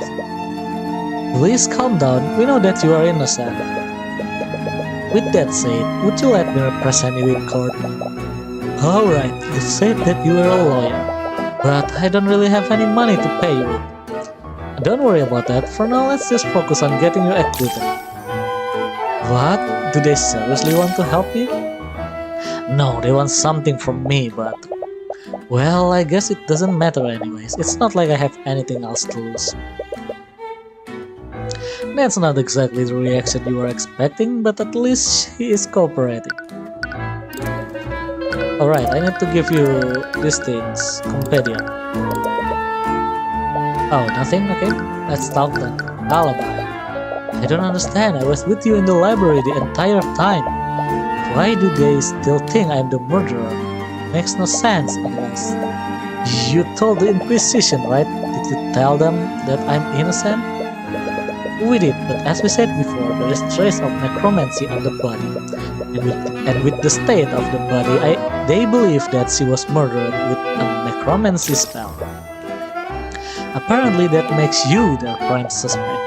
Please calm down. We know that you are innocent. With that said, would you let me represent you in court? Alright, you said that you are a lawyer, but I don't really have any money to pay you with. Don't worry about that. For now, let's just focus on getting you acquitted. What? Do they seriously want to help me? No, they want something from me, but... Well, I guess it doesn't matter anyways. It's not like I have anything else to lose. That's not exactly the reaction you were expecting, but at least he is cooperating. Alright, I need to give you these things. Companion. Oh, nothing? Okay, let's talk then. Alibi. I don't understand. I was with you in the library the entire time. Why do they still think I'm the murderer? Makes no sense unless... You told the Inquisition, right? Did you tell them that I'm innocent? We did, but as we said before, there is trace of necromancy on the body. And with the state of the body, they believe that she was murdered with a necromancy spell. Apparently that makes you their prime suspect.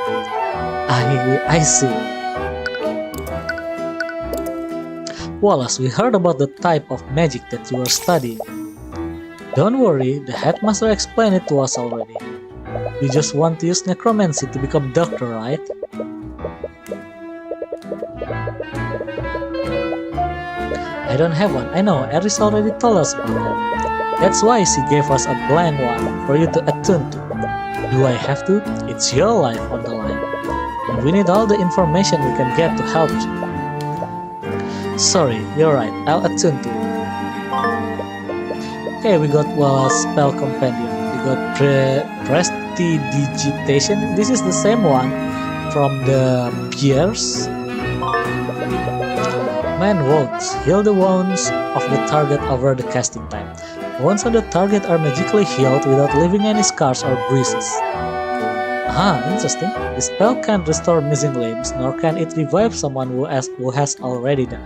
I see. Wallace, we heard about the type of magic that you are studying. Don't worry, the headmaster explained it to us already. You just want to use necromancy to become doctor, right? I don't have one. I know, Eris already told us about that. That's why she gave us a blank one for you to attune to. Do I have to? It's your life on the line. And we need all the information we can get to help you. Sorry, you're right. I'll attune to you. Okay, we got Wallace spell companion. We got prestidigitation. This is the same one from the Piers. Man wounds. Heal the wounds of the target over the casting time. Wounds on the target are magically healed without leaving any scars or bruises. Interesting. The spell can't restore missing limbs, nor can it revive someone who has already died.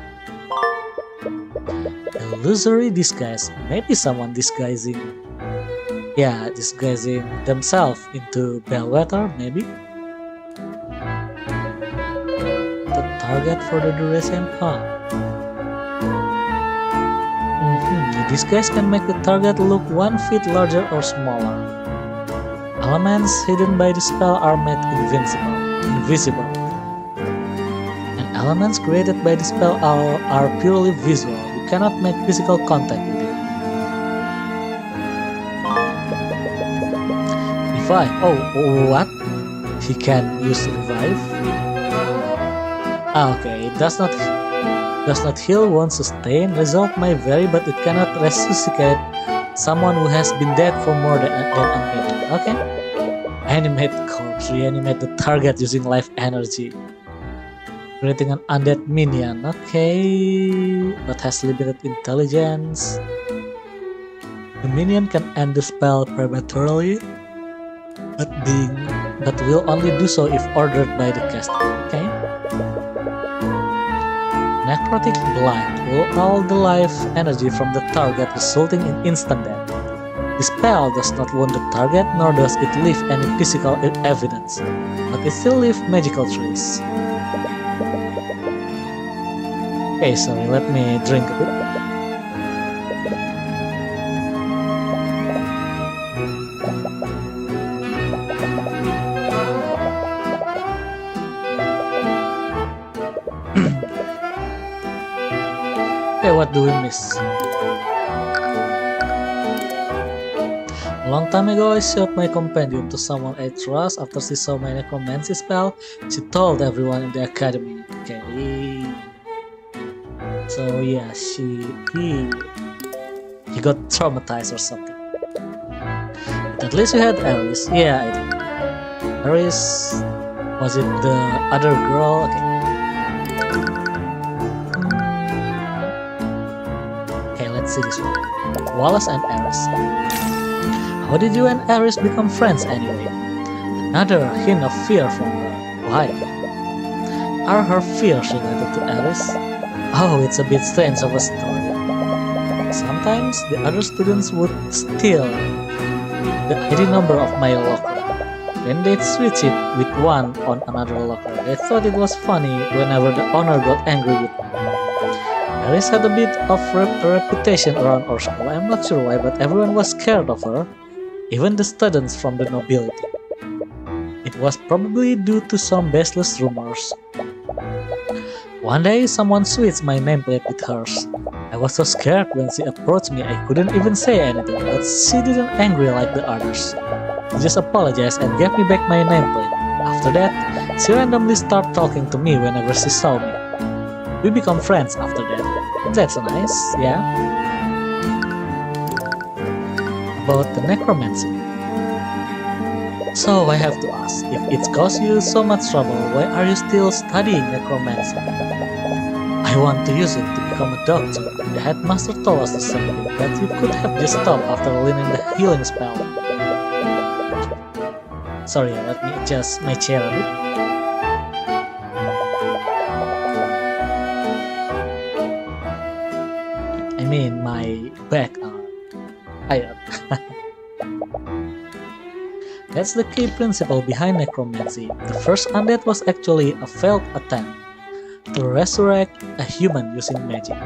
Illusory disguise. Maybe someone disguising themselves into Bellwether, maybe? The target for the duration, The disguise can make the target look 1 foot larger or smaller. Elements hidden by the spell are made invisible. And elements created by the spell are purely visual. You cannot make physical contact with it. Revive. Oh, what? He can use revive? Okay, it does not heal wounds sustained. Result may vary, but it cannot resuscitate someone who has been dead for more than a minute. Okay. Animate corpse. Reanimate the target using life energy. Creating an undead minion. Okay. But has limited intelligence. The minion can end the spell prematurely. but will only do so if ordered by the caster. Okay. Necrotic Blight will all the life energy from the target, resulting in instant death. The spell does not wound the target, nor does it leave any physical evidence, but it still leaves magical trace. Okay, sorry, let me drink a bit. Okay, what do we miss? A long time ago, I showed my companion to someone I trust. After she saw my necromancy spell, she told everyone in the academy. Okay. So yeah, he got traumatized or something. But at least you had Aris. Yeah, I did. Aris, was it the other girl? Okay. Okay, let's see this one. Wallace and Aris. How did you and Aris become friends anyway? Another hint of fear from her. Why? Are her fears related to Aris? Oh, it's a bit strange of a story. Sometimes the other students would steal the ID number of my locker. Then they'd switch it with one on another locker. They thought it was funny whenever the owner got angry with me. Aris had a bit of a reputation around our school. I'm not sure why, but everyone was scared of her. Even the students from the nobility. It was probably due to some baseless rumors. One day, someone switched my nameplate with hers. I was so scared when she approached me I couldn't even say anything, but she didn't angry like the others. She just apologized and gave me back my nameplate. After that, she randomly started talking to me whenever she saw me. We become friends after that. That's nice, yeah? About the necromancy. So I have to ask, if it's caused you so much trouble, why are you still studying necromancy? I want to use it to become a doctor. The headmaster told us the same thing, but you could have just stopped after learning the healing spell. Sorry, let me adjust my chair a bit. I mean my back. That's the key principle behind necromancy. The first undead was actually a failed attempt to resurrect a human using magic.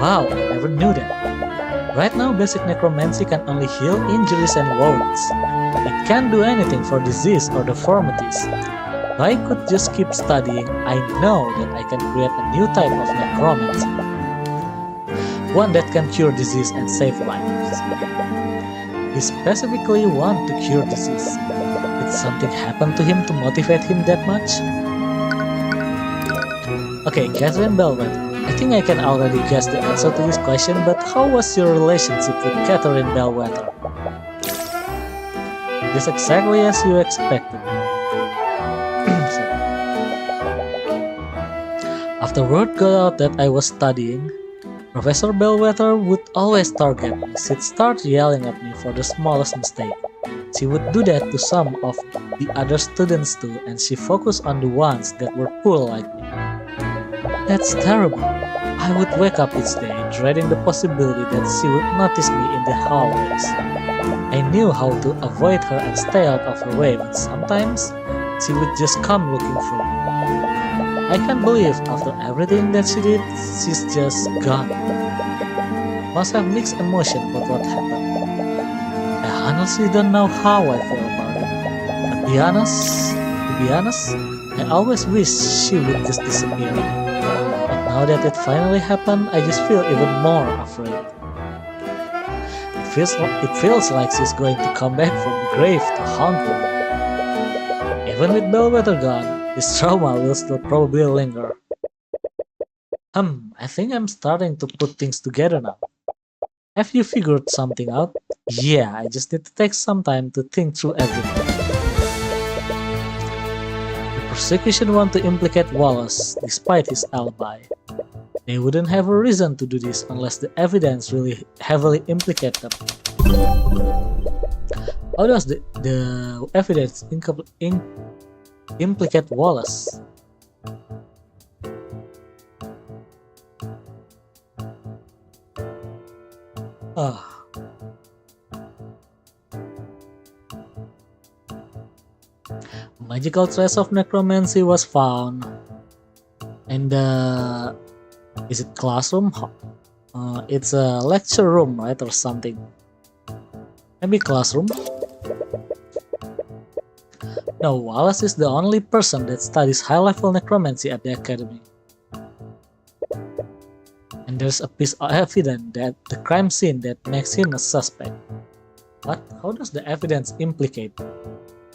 Wow, I never knew that. Right now, basic necromancy can only heal injuries and wounds. It can't do anything for disease or deformities. If I could just keep studying, I know that I can create a new type of necromancy. One that can cure disease and save lives. He specifically want to cure disease. Did something happen to him to motivate him that much? Okay, Catherine Belwet. I think I can already guess the answer to this question, but how was your relationship with Catherine Bellwether? It is exactly as you expected. After word got out that I was studying, Professor Bellwether would always target me. She'd start yelling at me for the smallest mistake. She would do that to some of the other students too, and she focused on the ones that were poor like me. That's terrible. I would wake up each day dreading the possibility that she would notice me in the hallways. I knew how to avoid her and stay out of her way, but sometimes she would just come looking for me. I can't believe after everything that she did, she's just gone. Must have mixed emotion about what happened. I honestly don't know how I feel about it. But to be honest, I always wish she would just disappear. But now that it finally happened, I just feel even more afraid. It feels like she's going to come back from the grave to haunt me. Even with Bellwether gone, this trauma will still probably linger. I think I'm starting to put things together now. Have you figured something out? Yeah, I just need to take some time to think through everything. The prosecution want to implicate Wallace despite his alibi. They wouldn't have a reason to do this unless the evidence really heavily implicated them. How does the evidence implicate Wallace? Magical trace of necromancy was found in the, is it classroom? It's a lecture room, right, or something? Maybe classroom? No, Wallace is the only person that studies high-level necromancy at the academy. And there's a piece of evidence at the crime scene that makes him a suspect. But how does the evidence implicate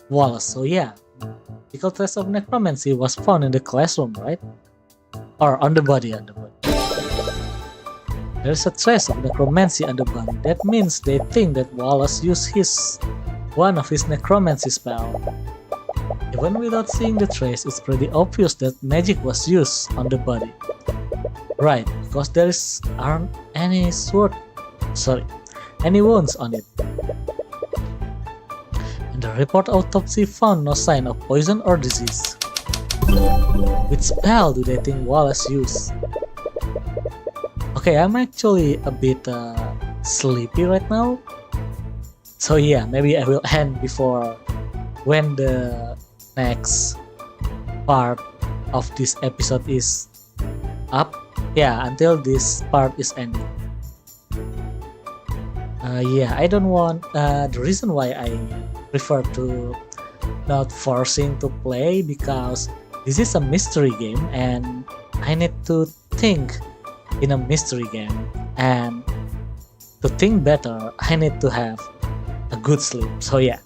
Wallace? So yeah, magical trace of necromancy was found in the classroom, right? Or on the body, There's a trace of necromancy on the body. That means they think that Wallace used one of his necromancy spell. Even without seeing the trace, it's pretty obvious that magic was used on the body. Right, because there aren't any wounds on it. And the report autopsy found no sign of poison or disease. Which spell do they think Wallace used? Okay, I'm actually a bit sleepy right now. So yeah, maybe I will end before when the next part of this episode is up. Yeah, until this part is ending. Yeah, I don't want the reason why I prefer to not forcing to play, because this is a mystery game and I need to think in a mystery game, and to think better I need to have a good sleep. So yeah,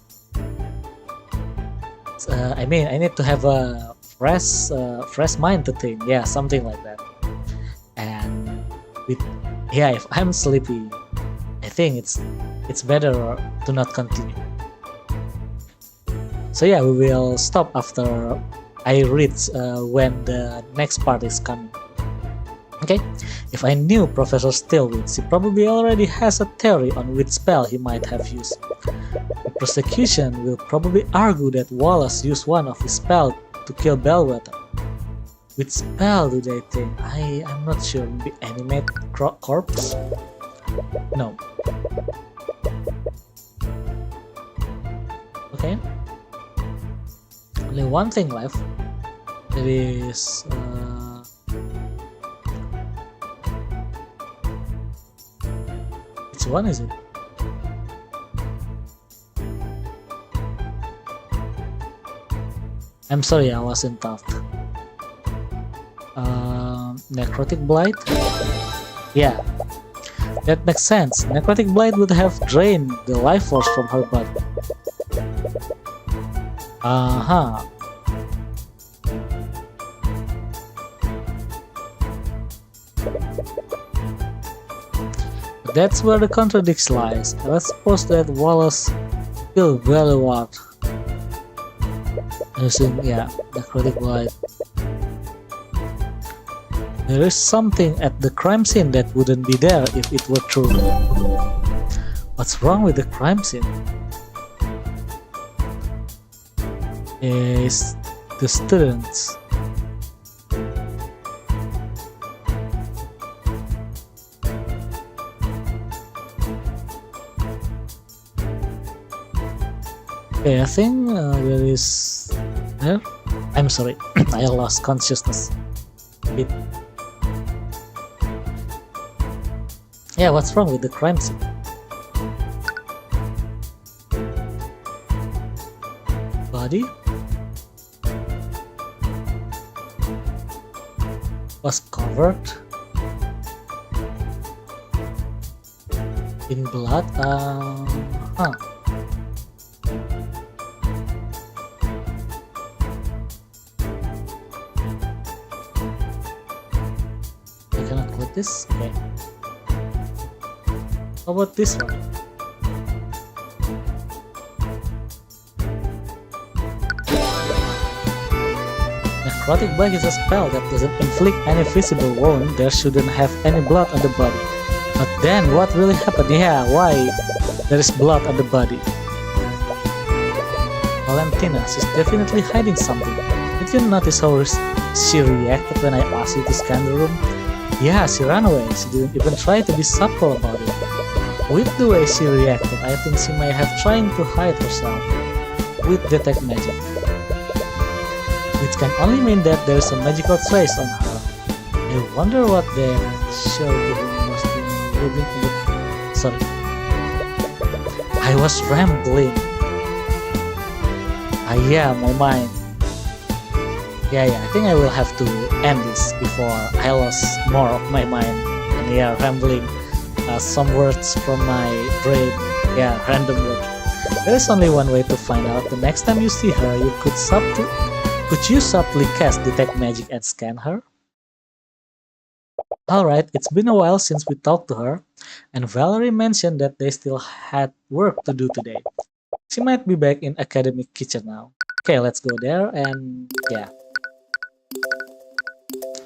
I need to have a fresh mind to think. Yeah, something like that. And if I'm sleepy, I think it's better to not continue. So yeah, we will stop after I read when the next part is coming. Okay, if I knew Professor Stilwitz, he probably already has a theory on which spell he might have used. The prosecution will probably argue that Wallace used one of his spells to kill Bellwether. Which spell do they think? I'm not sure. Maybe animate corpse? No. Okay. Only one thing left. There is which one is it? I'm sorry, I wasn't tough. Necrotic Blight? Yeah, that makes sense. Necrotic Blight would have drained the life force from her body. That's where the contradiction lies. Let's suppose that Wallace killed Jabberwock using, Necrotic Blight. There is something at the crime scene that wouldn't be there if it were true. What's wrong with the crime scene? Is the students. Okay, I think there is there. I'm sorry, I lost consciousness. Bit. Yeah, what's wrong with the crime scene? Body was covered in blood. I cannot click this. Okay. How about this one? Necrotic Blight is a spell that doesn't inflict any visible wound. There shouldn't have any blood on the body. But then, what really happened? Yeah, why there is blood on the body? Valentina, she's definitely hiding something. Did you notice how she reacted when I asked you to scan the room? Yeah, she ran away. She didn't even try to be subtle about it. With the way she reacted, I think she might have tried to hide herself with detect magic, which can only mean that there is a magical trace on her. I wonder what the must be living in the... Sorry. I was rambling. Yeah, my mind. Yeah, I think I will have to end this before I lost more of my mind. And yeah, rambling some words from my brain. Yeah, random words. There is only one way to find out. The next time you see her, you could you subtly cast detect magic and scan her? Alright, it's been a while since we talked to her, and Valerie mentioned that they still had work to do today. She might be back in academic kitchen now. Okay, let's go there and yeah.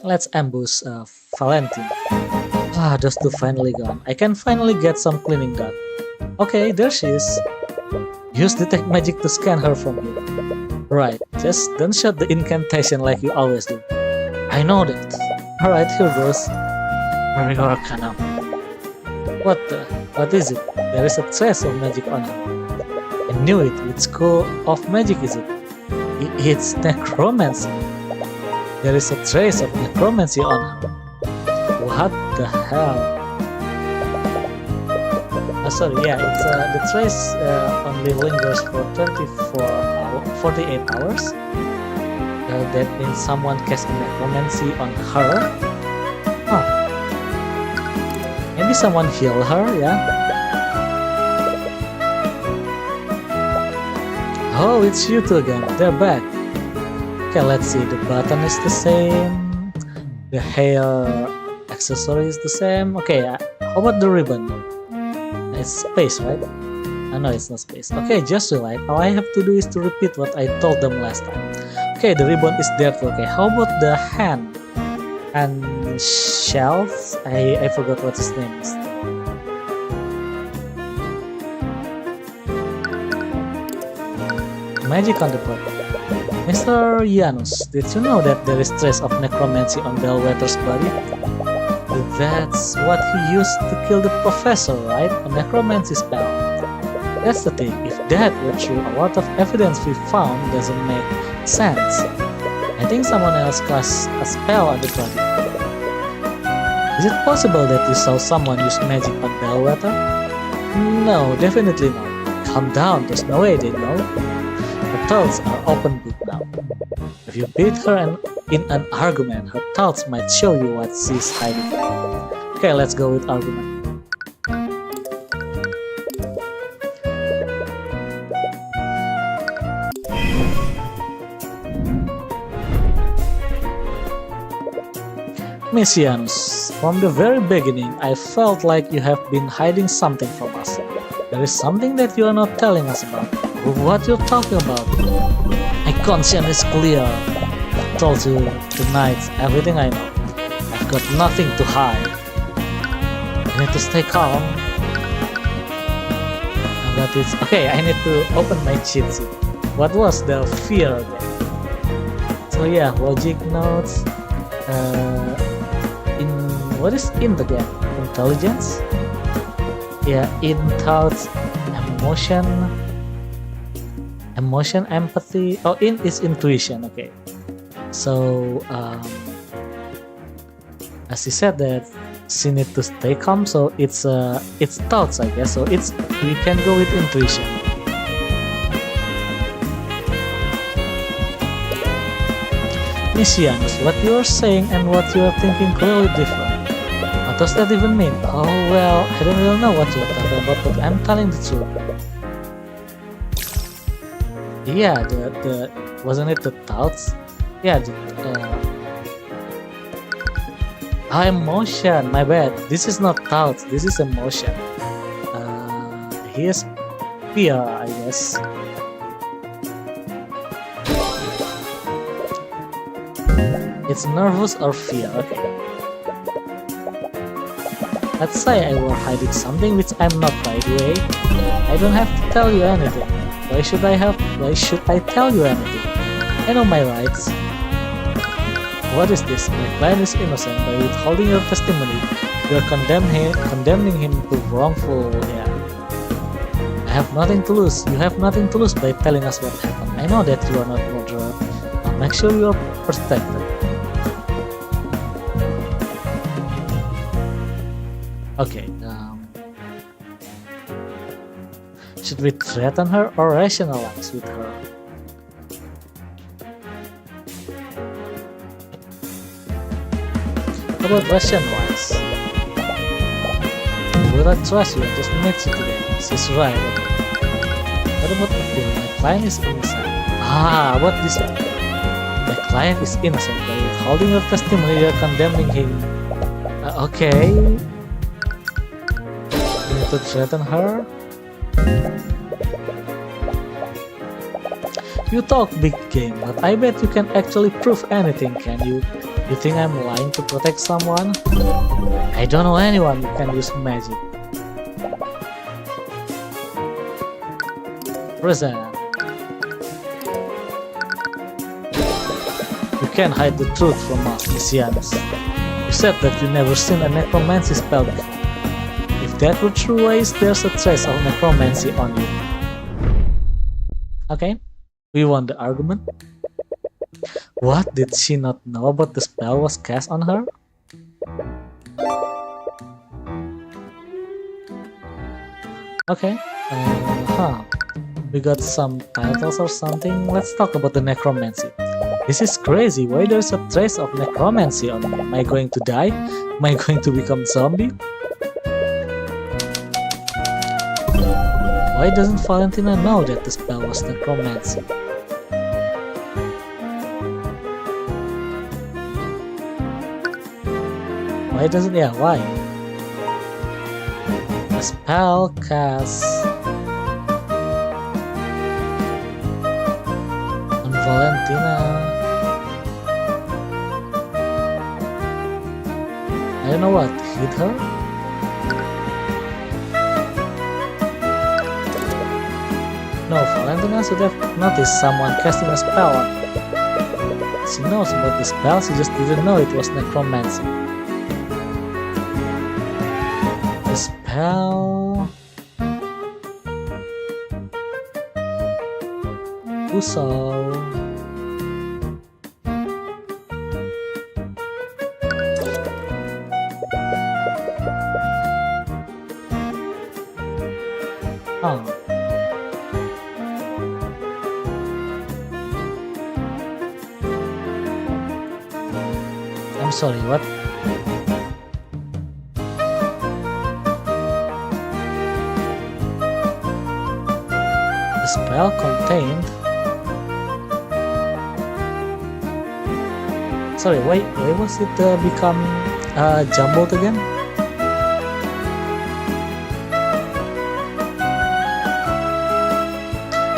Let's ambush Valentin. Those two finally gone. I can finally get some cleaning done. Okay, there she is. Use detect magic to scan her from here. Right, just don't shut the incantation like you always do. I know that. Alright, here goes. Arcane. What is it? There is a trace of magic on her. I knew it. Which school of magic is it? It's necromancy. There is a trace of necromancy on her. What the hell? Sorry, yeah, it's the trace only lingers for 48 hours. That means someone cast necromancy on her. Huh. Maybe someone healed her, yeah? Oh, it's you two again. They're back. Okay, let's see. The button is the same. The hair accessory is the same. Okay, how about the ribbon? It's space, right? No, it's not space. Okay, just right. All I have to do is to repeat what I told them last time. Okay, the ribbon is there too. Okay, how about the hand? And shells? I forgot what his name is. Magic on the bottom. Mr. Janus, did you know that there is trace of necromancy on Bellwether's body? That's what he used to kill the professor, right? A necromancy spell. That's the thing, if that were true, a lot of evidence we found doesn't make sense. I think someone else cast a spell on the body. Is it possible that you saw someone use magic on Bellwether? No, definitely not. Calm down, there's no way they know. Her thoughts are open book now. If you beat her in an argument, her thoughts might show you what she's hiding. Okay, let's go with argument. Miss Janus, from the very beginning, I felt like you have been hiding something from us. There is something that you are not telling us about. What you're talking about? My conscience is clear. I told you tonight everything I know. I've got nothing to hide. I need to stay calm. But it's okay. I need to open my cheat sheet. What was the fear again? So yeah, logic notes. What is int again? Intelligence? Yeah, in thoughts, emotion, empathy. Oh, in is intuition. Okay. So as he said that she need to stay calm, so it's thoughts, I guess. So we can go with intuition. Miss Janus, what you are saying and what you are thinking clearly different. What does that even mean? Oh well, I don't really know what you're talking about, but I'm telling the truth. Yeah, the wasn't it the thoughts? Yeah, emotion. My bad. This is not thoughts. This is emotion. He is fear, I guess. It's nervous or fear. Okay. Let's say I were hiding something which I'm not, by the way. I don't have to tell you anything. Why should I tell you anything? I know my rights. What is this? My client is innocent. By withholding your testimony, you are condemning him to wrongful. Yeah. I have nothing to lose. You have nothing to lose by telling us what happened. I know that you are not murderer. I'll make sure you are protected. Okay. Should we threaten her or rationalize with her? How about rationalize? Would I trust you? I just met you today. She's right. What about the film? My client is innocent. What this one? My client is innocent. By withholding your testimony, you are condemning him. Okay. We need to threaten her. You talk big game, but I bet you can actually prove anything, can you? You think I'm lying to protect someone? I don't know anyone who can use magic. Present. You can't hide the truth from us, Messianus. You said that you never seen a necromancy spell before. If that were true, why is there a trace of necromancy on you? Okay, we won the argument. What? Did she not know about the spell was cast on her? Okay, we got some titles or something. Let's talk about the necromancy. This is crazy. Why there's a trace of necromancy on me? Am I going to die? Am I going to become zombie? Why doesn't Valentina know that the spell was necromancy? Why doesn't... yeah, why? A spell cast on Valentina. I don't know what, hit her? No, Valentina should have noticed someone casting a spell on her. She knows about the spell, she just didn't know it was necromancy. The spell... Who saw? I'm sorry, what? The spell contained... Sorry, why was it become jumbled again?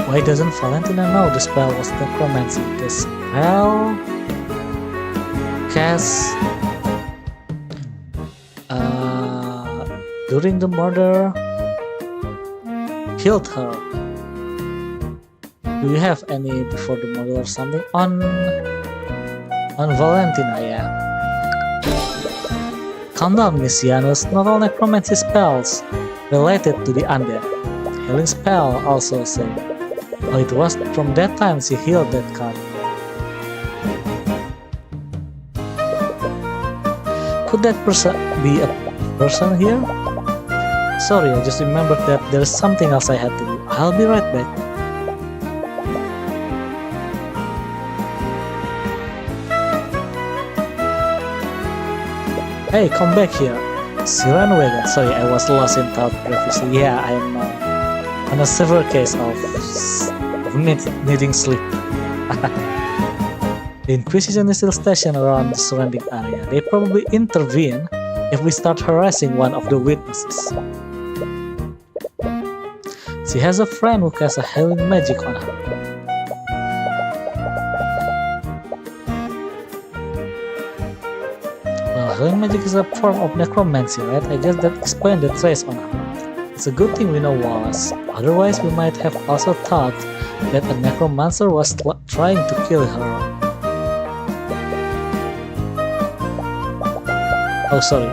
Why doesn't Valentina know the spell was necromancy? The spell cast during the murder killed her. Do you have any before the murder or something? On Valentina, yeah. Calm down, Messianus. Not all necromancy spells related to the undead. Healing spell also say. Oh, it was from that time she healed that cut. Could that person be a person here? Sorry, I just remembered that there's something else I had to do. I'll be right back. Hey, come back here. Siren Wagon. Sorry, I was lost in thought previously. Yeah, I'm on a severe case of needing sleep. The Inquisition is still stationed around the surrounding area. They probably intervene if we start harassing one of the witnesses. She has a friend who casts a healing magic on her. Well, healing magic is a form of necromancy, right? I guess that explains the trace on her. It's a good thing we know Wallace, otherwise we might have also thought that a necromancer was trying to kill her. Oh sorry,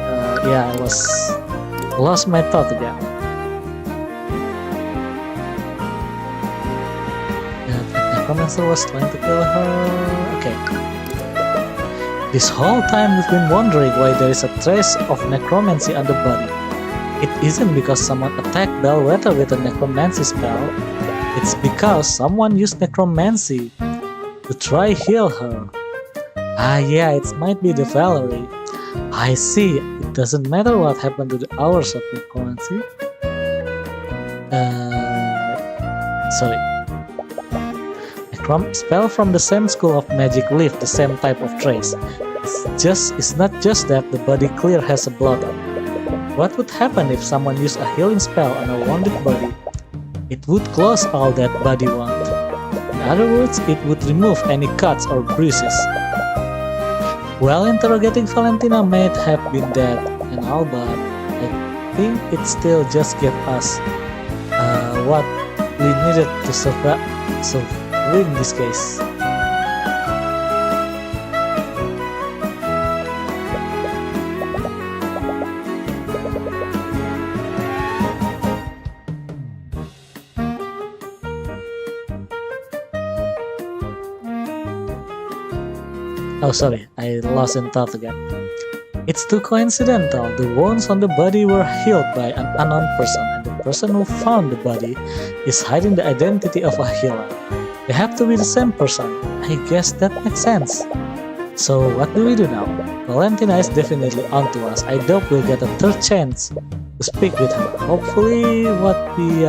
yeah, I lost my thought again. That a necromancer was trying to kill her. Okay. This whole time we've been wondering why there is a trace of necromancy on the body. It isn't because someone attacked Bellwether with a necromancy spell. It's because someone used necromancy to try heal her. Ah yeah, it might be the Valerie. I see. It doesn't matter what happened to the hours of necromancy. Sorry. Spell from the same school of magic leave the same type of trace. It's not just that the body clear has a blood on it. What would happen if someone used a healing spell on a wounded body? It would close all that body wound. In other words, it would remove any cuts or bruises. Well, interrogating Valentina may have been dead and all, but I think it still just gave us what we needed to win this case. Oh sorry, I lost in thought again. It's too coincidental. The wounds on the body were healed by an unknown person, and the person who found the body is hiding the identity of a healer. They have to be the same person. I guess that makes sense. So what do we do now? Valentina is definitely onto us. I doubt we'll get a third chance to speak with her. Hopefully what we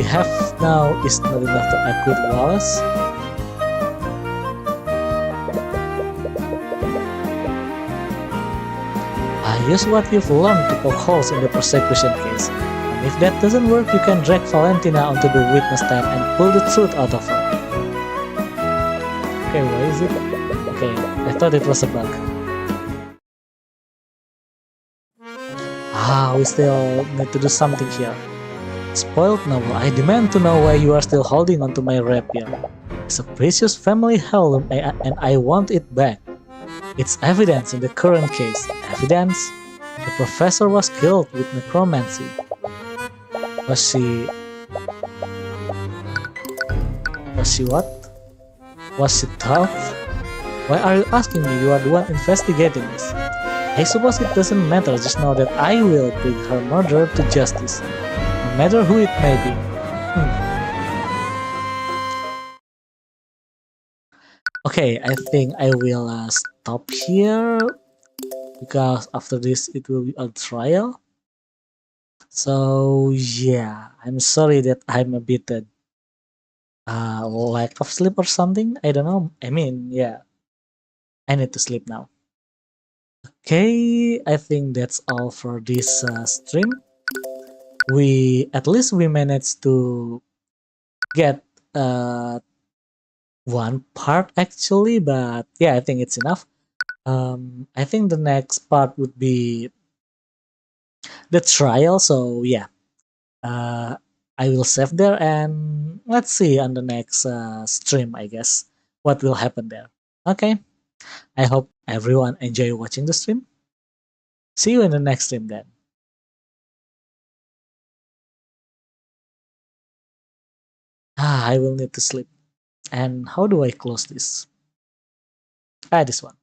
have now is not enough to acquit Wallace. Use what you've learned to poke holes in the persecution case, and if that doesn't work, you can drag Valentina onto the witness stand and pull the truth out of her. Okay, where is it? Okay, I thought it was a bug. We still need to do something here. Spoiled noble, I demand to know why you are still holding onto my rapier. It's a precious family heirloom and I want it back. It's evidence in the current case. Evidence? The professor was killed with necromancy. Was she what? Was she tough? Why are you asking me? You are the one investigating this. I suppose it doesn't matter, just know that I will bring her murderer to justice, no matter who it may be. Okay, I think I will stop here, because after this it will be a trial. So yeah, I'm sorry that I'm a bit lack of sleep or something. I don't know. I mean, yeah, I need to sleep now. Okay, I think that's all for this stream. At least we managed to get one part actually, but yeah, I think it's enough. I think the next part would be the trial, so yeah, I will save there and let's see on the next stream, I guess, what will happen there. Okay, I hope everyone enjoy watching the stream. See you in the next stream then. I will need to sleep. And how do I close this? This one.